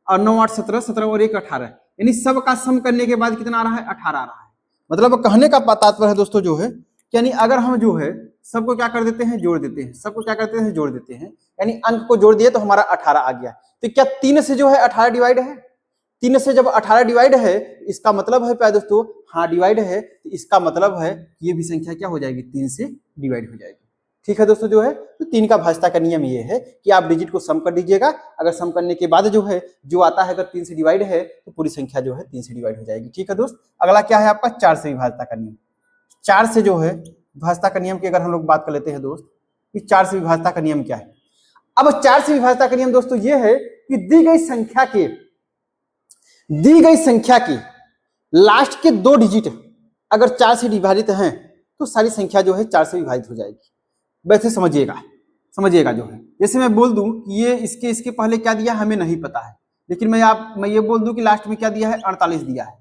और 9 8 17, 17 और 1 18, यानी सब का सम करने के बाद कितना आ रहा है 18 आ रहा है। मतलब कहने का तात्पर्य है दोस्तों जो है, यानी अगर हम जो है सबको क्या कर देते हैं जोड़ देते हैं, सबको क्या करते हैं जोड़ देते हैं, यानी अंक को जोड़ दिए तो हमारा 18 आ गया। तो क्या 3 से जो है 18 डिवाइड है, 3 से जब 18 डिवाइड है इसका मतलब है प्यारे दोस्तों, हाँ डिवाइड है, तो इसका मतलब है ये भी संख्या क्या हो जाएगी 3 से डिवाइड हो जाएगी। ठीक है दोस्तों, जो है तो 3 का भाज्यता का नियम ये है कि आप डिजिट को सम कर दीजिएगा, अगर सम करने के बाद जो है जो आता है अगर 3 से डिवाइड है तो पूरी संख्या जो है 3 से डिवाइड हो जाएगी। ठीक है दोस्त, अगला क्या है आपका 4 से विभाज्यता का नियम। 4 से जो है विभाज्यता का नियम की अगर हम लोग बात कर लेते हैं दोस्त, कि 4 से विभाज्यता का नियम क्या है। अब 4 से विभाज्यता का नियम दोस्तों ये है कि दी गई संख्या के लास्ट के 2 डिजिट अगर 4 से विभाजित हैं तो सारी संख्या जो है 4 से विभाजित हो जाएगी। वैसे समझिएगा समझिएगा जो है, जैसे मैं बोल दूं कि ये इसके पहले क्या दिया हमें नहीं पता है, लेकिन मैं ये बोल दूं कि लास्ट में क्या दिया है 48 दिया है,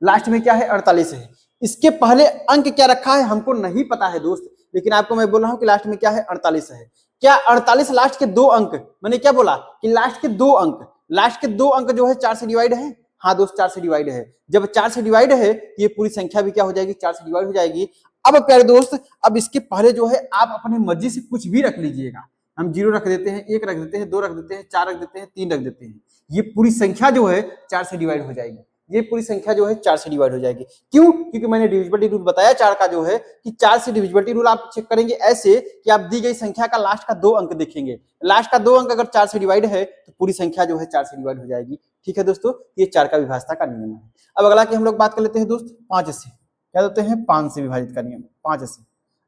लास्ट में क्या है 48 है, इसके पहले अंक क्या रखा है हमको नहीं पता है दोस्त, लेकिन आपको मैं बोल रहा हूं कि लास्ट में क्या है 48 है। क्या 48 लास्ट के 2 अंक, मैंने क्या बोला कि लास्ट के 2 अंक, लास्ट के 2 अंक जो है 4 से डिवाइड है, हाँ दोस्त 4 से डिवाइड है, जब 4 से डिवाइड है ये पूरी संख्या भी क्या हो जाएगी 4 से डिवाइड हो जाएगी। अब प्यारे दोस्त अब इसके पहले जो है आप अपनी मर्जी से कुछ भी रख लीजिएगा, हम 0 रख देते हैं, 1 रख देते हैं, 2 रख देते हैं, 4 रख देते हैं, 3 रख देते हैं, ये पूरी संख्या जो है 4 से डिवाइड हो जाएगी, ये पूरी संख्या जो है 4 से डिवाइड हो जाएगी। क्यों? क्योंकि मैंने डिविजिबिलिटी रूल बताया 4 का जो है कि 4 से डिविजिबिलिटी रूल आप चेक करेंगे ऐसे कि आप दी गई संख्या का लास्ट का 2 अंक देखेंगे, लास्ट का 2 अंक अगर 4 से डिवाइड है तो पूरी संख्या जो है 4 से डिवाइड हो जाएगी। ठीक है दोस्तों, ये 4 का विभाज्यता का नियम है। अब अगला की हम लोग बात कर लेते हैं दोस्त 5 से, क्या देते हैं 5 से विभाजित का नियम, 5 से।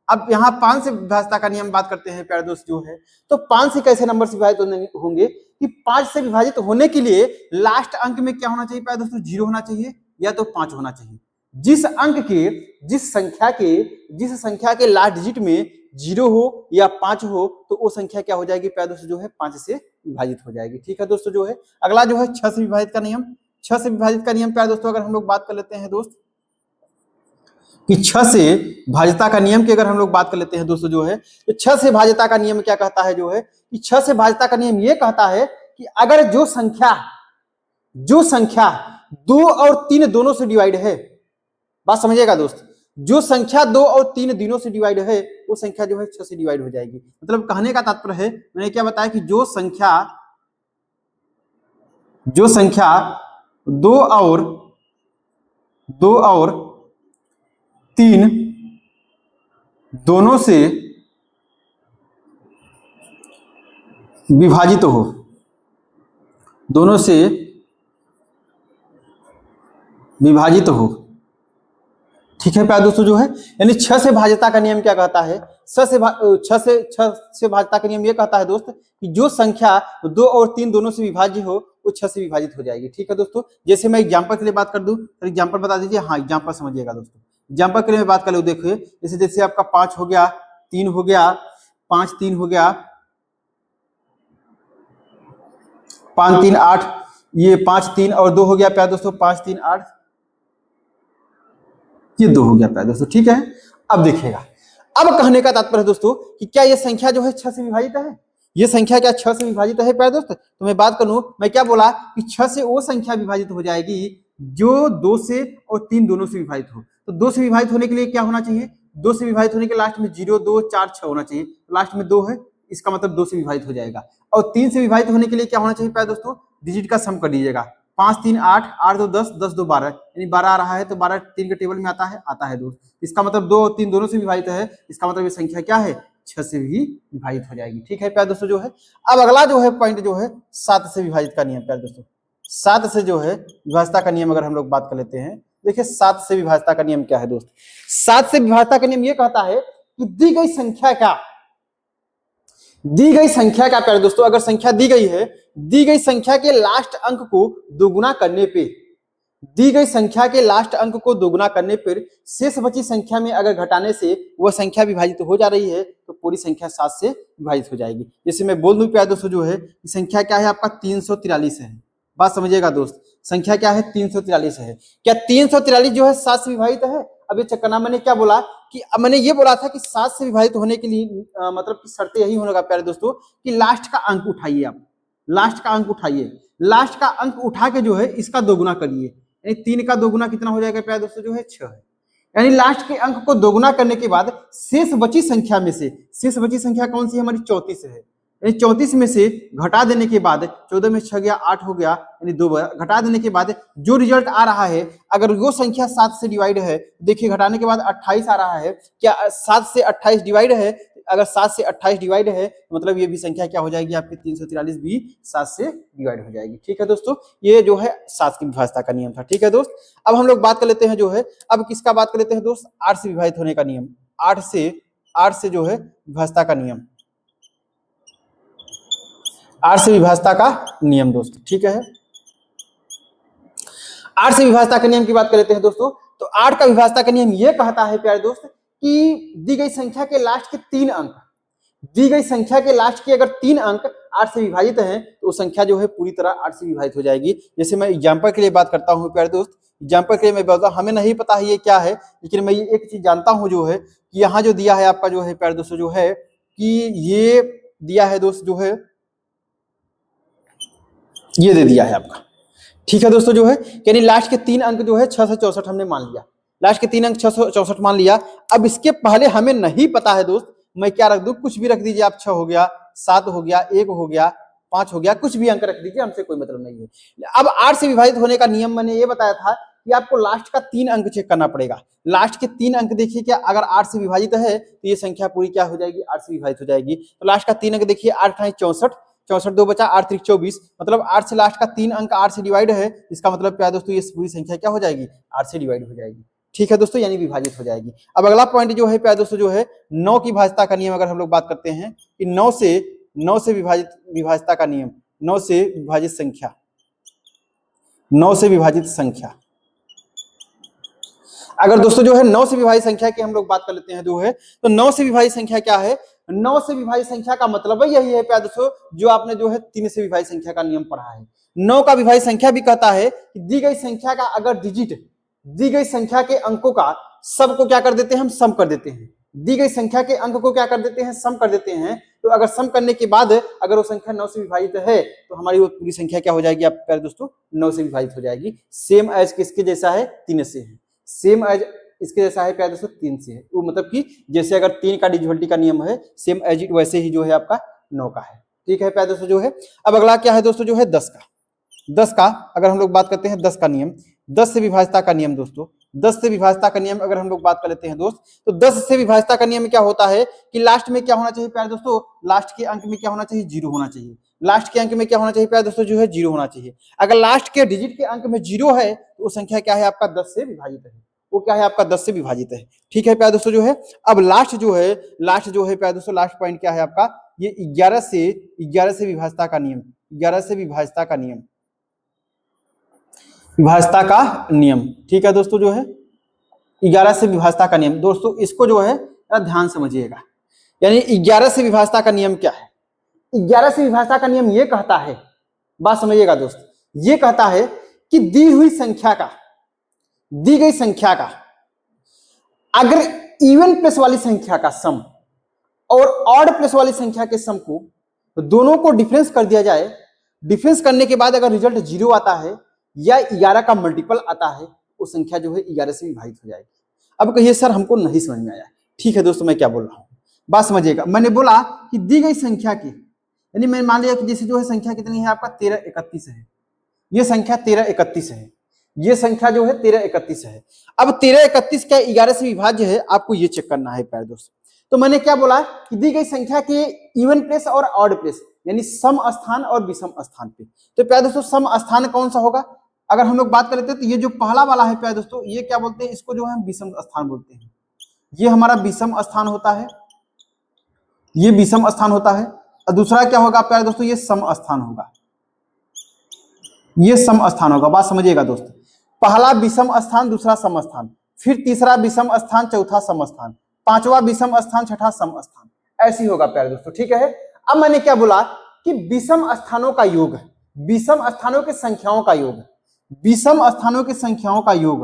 अब यहाँ 5 से विभाज्यता का नियम बात करते हैं प्यारे दोस्त जो है, तो 5 से कैसे नंबर से विभाजित होंगे कि 5 से विभाजित होने के लिए लास्ट अंक में क्या होना चाहिए प्यारे दोस्तों 0 होना चाहिए या तो 5 होना चाहिए। जिस अंक के जिस संख्या के लास्ट डिजिट में 0 हो या 5 हो तो वो संख्या क्या हो जाएगी प्यारे दोस्तों जो है 5 से विभाजित हो जाएगी। ठीक है दोस्तों जो है, अगला जो है 6 से विभाजित का नियम, 6 से विभाजित का नियम प्यारे दोस्तों अगर हम लोग बात कर लेते हैं दोस्त कि 6 से भाज्यता का नियम की अगर हम लोग बात कर लेते हैं दोस्तों जो है, तो 6 से भाज्यता का नियम क्या कहता है जो है कि 6 से भाज्यता का नियम ये कहता है कि अगर जो संख्या 2 और 3 दोनों से डिवाइड है, बात समझिएगा दोस्त, जो संख्या 2 और 3 दिनों से डिवाइड है वो संख्या जो है 6 से डिवाइड हो जाएगी। मतलब कहने का तात्पर्य है, मैंने क्या बताया कि जो संख्या 2 और 3 दोनों से विभाजित हो, दोनों से विभाजित हो। ठीक है प्यारे दोस्तों जो है, यानी 6 से भाज्यता का नियम क्या कहता है, 6 से भाज्यता का नियम ये कहता है दोस्त कि जो संख्या 2 और 3 दोनों से विभाज्य हो वो 6 से विभाजित हो जाएगी। ठीक है दोस्तों, जैसे मैं एग्जांपल के लिए बात कर दूं तो एग्जांपल बता दीजिए, हाँ एग्जांपल समझिएगा दोस्तों, एग्जांपल के लिए मैं बात कर लूं, देखिए जैसे आपका 5 हो गया, 3 हो गया, 5 3 हो गया, 5 3 8, ये 5 3 और 2 हो गया प्यारे दोस्तों, 5 3 8, ये 2 हो गया प्यारे दोस्तों। ठीक है, अब देखिएगा, अब कहने का तात्पर्य है दोस्तों कि क्या ये संख्या जो है 6 से विभाजित है, ये संख्या क्या 6 से विभाजित है प्यारे दोस्त? तो मैं बात करूं, मैं क्या बोला कि 6 से वो संख्या विभाजित हो जाएगी जो 2 से और 3 दोनों से विभाजित हो। तो 2 से विभाजित होने के लिए क्या होना चाहिए, 2 से विभाजित होने के लास्ट में 0 2 4 6 होना चाहिए, लास्ट में 2 है, इसका मतलब 2 से विभाजित हो जाएगा। और 3 से विभाजित होने के लिए क्या होना चाहिए प्यारे दोस्तों, डिजिट का सम कर दीजिएगा, 5 3 8, 8 2 10, 10 2 12, यानी 12 आ रहा है तो 12 3 के टेबल में आता है दोस्त, इसका मतलब 2 और 3 दोनों से विभाजित है, इसका मतलब ये संख्या क्या है 6 से भी विभाजित हो जाएगी। ठीक है प्यारे दोस्तों जो है, अब अगला जो है पॉइंट जो है 7 से विभाजित का नियम प्यारे दोस्तों, 7 से जो है विभाज्यता का नियम अगर हम लोग बात कर लेते हैं, देखिए 7 से विभाज्यता का नियम क्या है दोस्त, 7 से विभाज्यता का नियम ये कहता है कि दी गई संख्या का प्यारे दोस्तों, अगर संख्या दी गई है, दी गई संख्या के लास्ट अंक को दोगुना करने पे, दी गई संख्या के लास्ट अंक को दोगुना करने पर शेष बची संख्या में अगर घटाने से वह संख्या विभाजित हो जा रही है तो पूरी संख्या 7 से विभाजित हो जाएगी। जैसे मैं बोल दूं प्यारे दोस्तों जो है, संख्या क्या है आपका 343 है, बात समझिएगा दोस्त, संख्या क्या है 343 है, क्या 343 जो है 7 से विभाजित है? अब ये चक्करना मैंने क्या बोला कि मैंने ये बोला था कि 7 से विभाजित होने के लिए मतलब कि शर्त यही होगा प्यारे दोस्तों कि लास्ट का अंक उठाइए, आप लास्ट का अंक उठाइए, लास्ट का अंक उठा के जो है इसका दोगुना करिए, यानी 3 का दोगुना कितना हो जाएगा प्यारे दोस्तों जो है 6 है, यानी लास्ट के अंक को दोगुना करने के बाद शेष बची संख्या में से, शेष बची संख्या कौन सी हमारी 34 है, यानी 34 में से घटा देने के बाद 14 में 6 गया 8 हो गया, यानी 2 घटा देने के बाद जो रिजल्ट आ रहा है, अगर वो संख्या 7 से डिवाइड है, देखिए घटाने के बाद 28 आ रहा है, क्या 7 से 28 डिवाइड है? अगर 7 से 28 डिवाइड है मतलब ये भी संख्या क्या हो जाएगी आपकी 343 भी 7 से डिवाइड हो जाएगी। ठीक है दोस्तों, ये जो है 7 की विभाज्यता का नियम था। ठीक है दोस्त, अब हम लोग बात कर लेते हैं जो है, अब किसका बात कर लेते हैं दोस्त, 8 से विभाजित होने का नियम, 8 से जो है विभाज्यता का नियम, 8 से विभाज्यता का नियम दोस्त। ठीक है, 8 से विभाज्यता के नियम की बात कर लेते हैं दोस्तों, तो 8 का विभाज्यता का नियम यह कहता है प्यारे दोस्त कि दी गई संख्या के लास्ट के 3 अंक, दी गई संख्या के लास्ट के अगर 3 अंक 8 से विभाजित हैं तो वो संख्या जो है पूरी तरह 8 से विभाजित हो जाएगी। जैसे मैं एग्जांपल के लिए बात करता हूँ प्यारे दोस्त, एग्जांपल के लिए मैं बताता हूँ, हमें नहीं पता है ये क्या है, लेकिन मैं ये एक चीज जानता हूँ जो है कि यहाँ जो दिया है आपका जो है प्यारे दोस्तों जो है कि ये दिया है दोस्त जो है, ये दे दिया है आपका। ठीक है दोस्तों जो है, यानी लास्ट के 3 अंक जो है 6 से 64 हमने मान लिया, लास्ट के 3 अंक 664 मान लिया। अब इसके पहले हमें नहीं पता है दोस्त, मैं क्या रख दूं, कुछ भी रख दीजिए आप, 6 हो गया, 7 हो गया, 1 हो गया, 5 हो गया, कुछ भी अंक रख दीजिए, हमसे कोई मतलब नहीं है। अब 8 से विभाजित होने का नियम मैंने ये बताया था कि आपको लास्ट का 3 अंक चेक करना पड़ेगा। लास्ट के 3 अंक देखिए, क्या अगर 8 से विभाजित है तो ये संख्या पूरी क्या हो जाएगी, 8 से विभाजित हो जाएगी। तो लास्ट का 3 अंक देखिए, 8 × 64, 64 2 बचा, 8 3 24, मतलब 8 से लास्ट का 3 अंक 8 से डिवाइड है, इसका मतलब क्या है दोस्तों, ये पूरी संख्या क्या हो जाएगी, 8 से डिवाइड हो जाएगी। ठीक है दोस्तों, यानी विभाजित हो जाएगी। अब अगला पॉइंट जो है प्यारे दोस्तों जो है 9 की भाज्यता का नियम, अगर हम लोग बात करते हैं कि 9 से विभाज्यता का नियम, 9 से विभाजित संख्या, 9 से विभाजित संख्या। अगर दोस्तों जो है 9 से विभाजित संख्या की हम लोग बात कर लेते हैं जो है, तो 9 से विभाजित संख्या क्या है, 9 से विभाजित संख्या का मतलब यही है प्यारे दोस्तों जो आपने जो है 3 से विभाजित संख्या का नियम पढ़ा है। 9 का विभाजित संख्या भी कहता है कि दी गई संख्या का अगर डिजिट, दी गई संख्या के अंकों का सबको क्या कर देते हैं, हम सम कर देते हैं। दी गई संख्या के अंक को क्या कर देते हैं, सम कर देते हैं। तो अगर सम करने के बाद अगर वो संख्या 9 से विभाजित है तो हमारी वो पूरी संख्या क्या हो जाएगी आप प्यारे दोस्तों, 9 से विभाजित हो जाएगी। सेम एज किसके जैसा है, 3 से है, सेम एज इसके जैसा है प्यारे दोस्तों, 3 से है। वो मतलब कि जैसे अगर 3 का डिविजिबिलिटी का नियम है, सेम एज इट वैसे ही जो है आपका 9 का है। ठीक है प्यारे दोस्तों जो है। अब अगला क्या है दोस्तों जो है 10 का। 10 का अगर हम लोग बात करते हैं 10 का नियम, 10 से विभाज्यता का नियम दोस्तों, 10 से विभाज्यता का नियम अगर हम लोग बात कर लेते हैं दोस्त, तो 10 से विभाज्यता का नियम क्या होता है कि लास्ट में क्या होना चाहिए प्यारे दोस्तों, लास्ट के अंक में क्या होना चाहिए, 0 होना चाहिए। लास्ट के अंक में क्या होना चाहिए प्यारे दोस्तों जो है, 0 होना चाहिए। अगर लास्ट के डिजिट के अंक में 0 है तो वो संख्या क्या है आपका, 10 से विभाजित है, वो क्या है आपका 10 से विभाजित है। ठीक है प्यारे दोस्तों जो है। अब लास्ट जो है प्यारे दोस्तों, लास्ट पॉइंट क्या है आपका, ये 11 से विभाज्यता का नियम, 11 से विभाज्यता का नियम, विभाज्यता का नियम। ठीक है दोस्तों जो है 11 से विभाज्यता का नियम, दोस्तों इसको जो है ध्यान समझिएगा। यानी 11 से विभाज्यता का नियम क्या है, 11 से विभाज्यता का नियम ये कहता है, बात समझिएगा दोस्त, ये कहता है कि दी हुई संख्या का, दी गई संख्या का अगर इवन प्लस वाली संख्या का सम और ऑड प्लस वाली संख्या के सम को, दोनों को डिफरेंस कर दिया जाए, डिफरेंस करने के बाद अगर रिजल्ट 0 आता है या 11 का मल्टीपल आता है, वो संख्या जो है 11 से विभाजित हो जाएगी। अब कहिए सर हमको नहीं समझ में आया। ठीक है दोस्तों, मैं क्या बोल रहा हूं, बात समझिएगा। मैंने बोला कि दी गई संख्या की, यानी मैंने मान लिया कि जैसे जो है संख्या कितनी है आपका 1331 है, ये संख्या 1331 है, ये संख्या जो है 1331 है। अब 1331 क्या 11 से विभाज्य है, आपको ये चेक करना है प्यारे दोस्त। तो मैंने क्या बोला कि दी गई संख्या के इवन प्लेस और ऑड प्लेस, यानी सम स्थान और विषम स्थान पे, तो प्यारे दोस्तों सम स्थान कौन सा होगा, अगर हम लोग बात करते हैं तो ये जो पहला वाला है प्यारे दोस्तों, ये क्या बोलते हैं, इसको जो है हम विषम स्थान बोलते हैं। ये हमारा विषम स्थान होता है, ये विषम स्थान होता है। और दूसरा क्या होगा प्यारे दोस्तों, ये सम स्थान होगा, ये सम स्थान होगा। बात समझिएगा दोस्त, पहला विषम स्थान, दूसरा सम स्थान, फिर तीसरा विषम स्थान, चौथा सम स्थान, पांचवा विषम स्थान, छठा सम स्थान, ऐसी होगा प्यारे दोस्तों। ठीक है। अब मैंने क्या बोला कि विषम स्थानों का योग, विषम स्थानों के संख्याओं का योग, विषम स्थानों की संख्याओं का योग।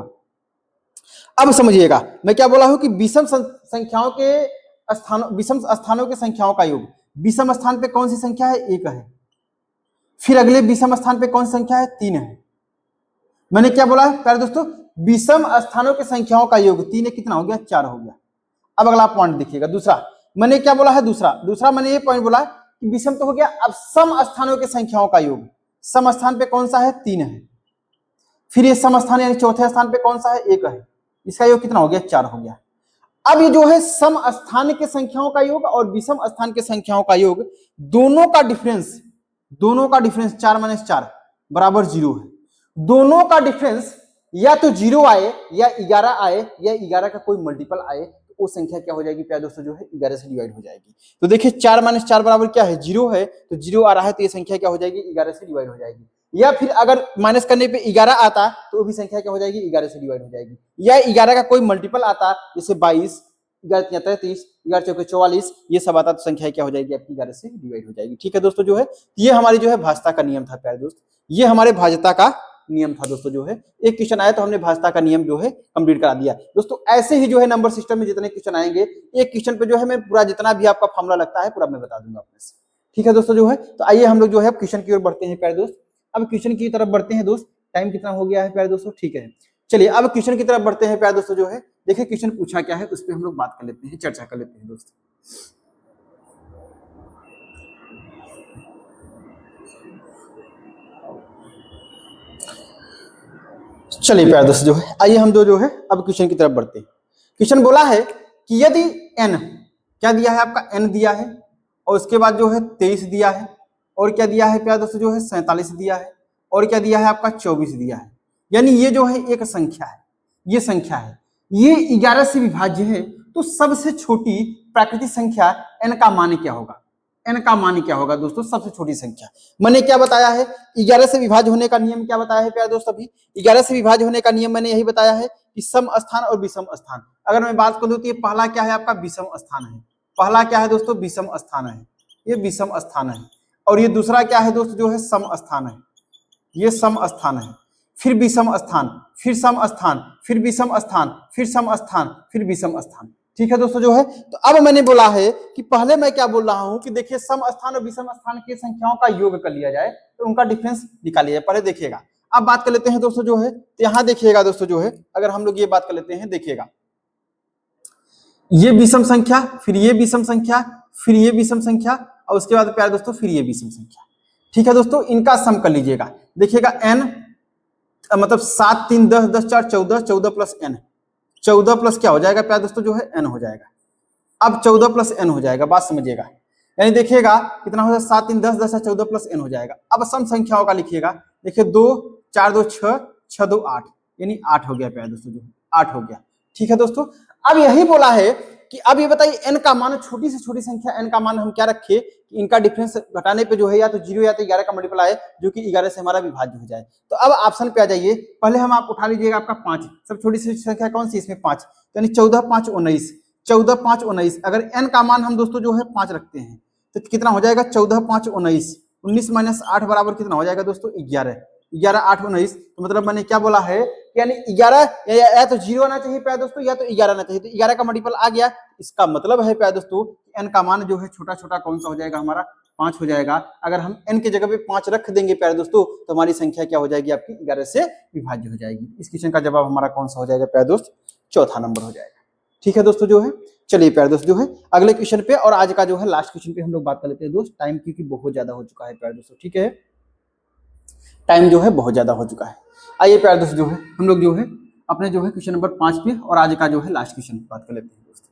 अब समझिएगा मैं क्या बोला हूं कि विषम संख्याओं के स्थानों, विषम स्थानों के संख्याओं का योग, विषम स्थान पे कौन सी संख्या है, 1 है, फिर अगले विषम स्थान पे कौन सी संख्या है, 3 है। मैंने क्या बोला प्यारे दोस्तों, विषम स्थानों के संख्याओं का योग, 3 कितना हो गया, 4 हो गया। अब अगला पॉइंट देखिएगा, दूसरा मैंने क्या बोला है, दूसरा मैंने ये पॉइंट बोला कि विषम तो हो गया, अब सम स्थानों के संख्याओं का योग, सम स्थान पे कौन सा है, 3 है, फिर ये सम स्थान यानी चौथे स्थान पे कौन सा है, 1 है, इसका योग कितना हो गया, 4 हो गया। अब ये जो है सम स्थान के संख्याओं का योग और विषम स्थान के संख्याओं का योग, दोनों का डिफरेंस 4 - 4 बराबर 0 है। दोनों का डिफरेंस या तो 0 आए या 11 आए या 11 का कोई मल्टीपल आए, तो वो संख्या क्या हो जाएगी प्यारे दोस्तों, जो है 11 से डिवाइड हो जाएगी। तो देखिए 4 - 4 बराबर क्या है, 0 है, तो 0 आ रहा है तो ये संख्या क्या हो जाएगी, 11 से डिवाइड हो जाएगी। या फिर अगर माइनस करने पे 11 आता तो वो भी संख्या क्या हो जाएगी, 11 से डिवाइड हो जाएगी। या 11 का कोई मल्टीपल आता जैसे 22, 11×3 = 33, 11×4 = 44, ये सब आता तो संख्या क्या हो जाएगी आपकी 11 से डिवाइड हो जाएगी। ठीक है दोस्तों, जो है ये हमारी जो है भाजता का नियम था प्यारे दोस्त, ये हमारे भाजता का नियम था दोस्तों। जो है एक क्वेश्चन आया तो हमने भाजता का नियम जो है कंप्लीट करा दिया दोस्तों। ऐसे ही जो है नंबर सिस्टम में जितने क्वेश्चन आएंगे, एक क्वेश्चन पे जो है मैं पूरा जितना भी आपका फॉर्मूला लगता है पूरा मैं बता दूंगा अपने से। ठीक है दोस्तों, जो है तो आइए हम लोग जो है क्वेश्चन की ओर बढ़ते हैं प्यारे दोस्त। अब क्वेश्चन की तरफ बढ़ते हैं दोस्त। टाइम कितना हो गया है प्यारे दोस्तों? ठीक है, चलिए अब क्वेश्चन की तरफ बढ़ते हैं प्यारे दोस्तों। जो है देखिए क्वेश्चन पूछा क्या है, उस पर हम लोग बात कर लेते हैं, चर्चा कर लेते हैं दोस्त। चलिए प्यारे दोस्तों, जो है आइए हम जो है अब क्वेश्चन की तरफ बढ़ते हैं। क्वेश्चन बोला है कि यदि n क्या दिया है आपका, n दिया है, और उसके बाद जो है 23 दिया है, और क्या दिया है प्यारे दोस्तों, जो है 47 दिया है, और क्या दिया है आपका 24 दिया है। यानी ये जो है एक संख्या है, ये संख्या है, ये 11 से विभाज्य है, तो सबसे छोटी प्राकृतिक संख्या n का मान क्या होगा? n का मान क्या होगा दोस्तों? सबसे छोटी संख्या। मैंने क्या बताया है, 11 से विभाज्य होने का नियम क्या बताया है प्यारे दोस्त? अभी 11 से विभाज्य होने का नियम मैंने यही बताया है कि सम स्थान और विषम स्थान। अगर मैं बात करूं तो ये पहला क्या है आपका, विषम स्थान है। पहला क्या है दोस्तों, विषम स्थान है, ये विषम स्थान है। और ये दूसरा क्या है दोस्तों, जो है सम स्थान है, ये सम स्थान है। फिर विषम स्थान, फिर सम स्थान, फिर विषम स्थान, फिर सम स्थान, फिर विषम स्थान। ठीक है दोस्तों, जो है तो अब मैंने बोला है कि पहले मैं क्या बोल रहा हूं कि देखिए सम स्थान और विषम स्थान की संख्याओं का योग कर लिया जाए तो उनका डिफरेंस निकालिए, पहले देखिएगा। अब बात कर लेते हैं दोस्तों, जो है तो यहां देखिएगा दोस्तों, जो है अगर हम लोग ये बात कर लेते हैं, देखिएगा ये विषम संख्या, फिर ये विषम संख्या, फिर ये विषम संख्या, और उसके बाद प्यारे दोस्तों फिर ये विषम संख्या। ठीक है दोस्तों, इनका सम कर लीजिएगा। देखिएगा n मतलब 7 3 10 10 4 14, 14 प्लस n, 14 प्लस क्या हो जाएगा प्यारे दोस्तों, जो है n हो जाएगा। अब 14 प्लस n हो जाएगा, बात समझिएगा। यानी देखिएगा कितना हो जाएगा, 7 3 10 10 14 प्लस n हो जाएगा। अब सम संख्याओं का लिखिएगा, देखिए 2 4 2 6 6 2 8, यानी 8 हो गया प्यारे दोस्तों, जो 8 हो गया। ठीक है दोस्तों, अब यही बोला है कि अब ये बताइए n का मान, छोटी से छोटी संख्या n का मान हम क्या रखे कि इनका डिफरेंस घटाने पे जो है या तो 0 या तो 11 का मल्टीप्लाई जो कि 11 से हमारा विभाज्य हो जाए। तो अब ऑप्शन पे आ जाइए, पहले हम आप उठा लीजिएगा आपका 5, सब छोटी सी संख्या कौन सी, इसमें 5, यानी 14 5 19, 14 5 19। अगर n का मान हम दोस्तों जो है 5 रखते हैं तो कितना हो जाएगा, 14 5 19, 19 माइनस 8 बराबर कितना हो जाएगा दोस्तों, 11, 11 8 19। तो मतलब मैंने क्या बोला है, यानी 11 या तो 0 आना चाहिए प्यारे दोस्तों, या तो 11 आना चाहिए। तो 11 का मल्टीपल आ गया, इसका मतलब है प्यारे दोस्तों n का मान जो है छोटा छोटा कौन सा हो जाएगा, हमारा 5 हो जाएगा। अगर हम n के जगह पे 5 रख देंगे प्यारे दोस्तों तो हमारी संख्या क्या हो जाएगी आपकी, 11 से विभाज्य हो जाएगी। इस क्वेश्चन का जवाब हमारा कौन सा हो जाएगा प्यारे दोस्त, चौथा नंबर हो जाएगा। ठीक है दोस्तों, जो है चलिए प्यारे दोस्त, जो है अगले क्वेश्चन पे और आज का जो है लास्ट क्वेश्चन पे हम लोग बात कर लेते हैं दोस्त। टाइम क्योंकि बहुत ज्यादा हो चुका है प्यारे दोस्तों, ठीक है, टाइम जो है बहुत ज्यादा हो चुका है। आइए प्यारे दोस्त, जो है हम लोग जो है अपने जो है क्वेश्चन नंबर 5 पे और आज का जो है लास्ट क्वेश्चन पे बात कर लेते हैं दोस्त।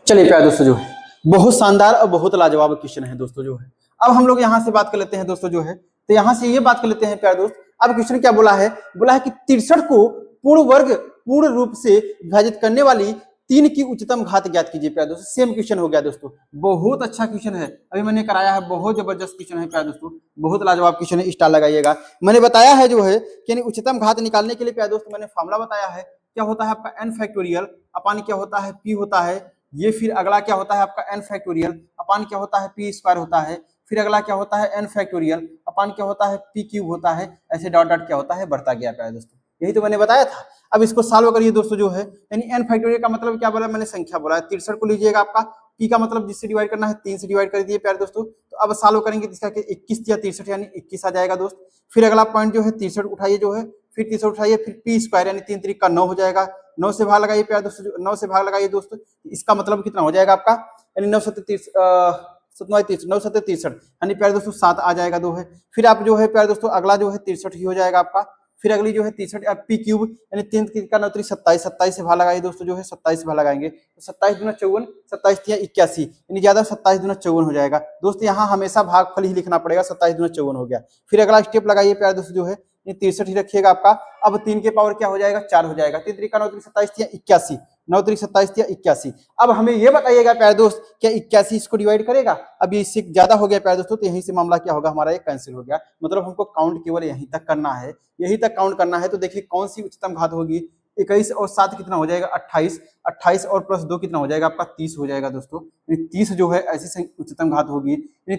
चलिए प्यारे दोस्तों, जो है बहुत शानदार और बहुत लाजवाब क्वेश्चन है दोस्तों। जो है अब हम लोग यहाँ से बात कर लेते हैं दोस्तों, जो है तो यहाँ से ये बात कर लेते हैं प्यारे दोस्त। अब क्वेश्चन क्या बोला है, बोला है कि 63 को पूर्ण वर्ग पूर्ण रूप से विभाजित करने वाली 3 की उच्चतम घात ज्ञात कीजिए प्यारे दोस्तों। सेम क्वेश्चन हो गया दोस्तों, बहुत अच्छा क्वेश्चन है, अभी मैंने कराया है, बहुत जबरदस्त क्वेश्चन है प्यारे दोस्तों, बहुत लाजवाब क्वेश्चन है, स्टार लगाइएगा। मैंने बताया है जो है कि उच्चतम घात निकालने के लिए प्यारे दोस्तों मैंने फॉर्मूला बताया है, क्या होता है आपका n फैक्टोरियल अपान क्या होता है p होता है, ये फिर अगला क्या होता है आपका n फैक्टोरियल अपान क्या होता है p स्क्वायर होता है, फिर अगला क्या होता है n फैक्टोरियल अपान क्या होता है p क्यूब होता है, ऐसे डॉट डॉट क्या होता है बढ़ता गया प्यारे दोस्तों, यही तो मैंने बताया था। अब इसको सॉल्व करिए दोस्तों, जो है यानी n फैक्टोरियल का मतलब क्या बोला मैंने, संख्या बोला है। 63 को लीजिएगा, आपका p का मतलब जिससे डिवाइड करना है 3 से डिवाइड कर दिए प्यारे दोस्तों। तो अब सॉल्व करेंगे तो इसका 21 या 63 यानी 21 आ जाएगा दोस्त। फिर अगला पॉइंट जो है 63 उठाइए, जो है फिर 63 उठाइए, फिर p स्क्वायर यानी 3 3 का 9 हो जाएगा, 9 से भाग लगाइए प्यारे दोस्तों, 9 से भाग लगाइए दोस्तों, इसका मतलब कितना हो जाएगा आपका, यानी 9 7 30 9 7 63 यानी प्यारे दोस्तों 7 आ जाएगा दो है। फिर आप जो है प्यारे दोस्तों अगला जो है 63 ही हो जाएगा आपका। फिर अगली जो है 63 पी क्यूब यानी 3 का 9 3 27, 27 से भाग लगाइए दोस्तों, जो है 27 से भाग लगाएंगे तो 27 दूना 54, 27 तिया 81 यानी ज्यादा 27 दूना 54 हो जाएगा दोस्त। यहाँ हमेशा भागफल ही लिखना पड़ेगा, 27 दूना 54 हो गया। फिर अगला स्टेप लगाइए प्यारे दोस्तों, जो है ये 63 ही रखिएगा आपका। अब 3 के पावर क्या हो जाएगा, 4 हो जाएगा। 3 3 9 3 27 या 81, 9 3 27 या 81। अब हमें ये बताइएगा प्यारे दोस्त, क्या 81 इसको डिवाइड करेगा? अब ये इससे ज्यादा हो गया प्यारे दोस्तों, तो यहीं से मामला क्या होगा हमारा, ये कैंसिल हो गया। मतलब हमको काउंट केवल यहीं तक करना है, यहीं तक काउंट करना है। तो देखिए कौन सी उच्चतम घात होगी, 21 और 7 कितना हो जाएगा, 28, 28 और प्लस 2 कितना हो जाएगा आपका, 30 हो जाएगा दोस्तों। 30 जो है ऐसी उच्चतम घात होगी।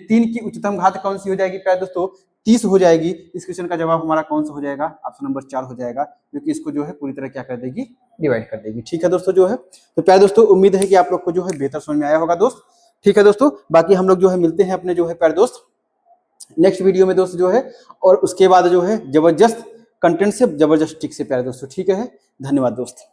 3 की उच्चतम घात कौन सी हो जाएगी प्यारे दोस्तों, 30 हो जाएगी। इस क्वेश्चन का जवाब हमारा कौन सा हो जाएगा, ऑप्शन नंबर 4 हो जाएगा, क्योंकि इसको जो है पूरी तरह क्या कर देगी, डिवाइड कर देगी। ठीक है दोस्तों जो है, तो प्यारे दोस्तों उम्मीद है कि आप लोग को जो है बेहतर समझ में आया होगा दोस्त। ठीक है दोस्तों, बाकी हम लोग जो है मिलते हैं अपने जो है प्यारे दोस्त नेक्स्ट वीडियो में दोस्त जो है, और उसके बाद जो है जबरदस्त कंटेंट से, जबरदस्त टिक से प्यारे दोस्तों। ठीक है, धन्यवाद दोस्त।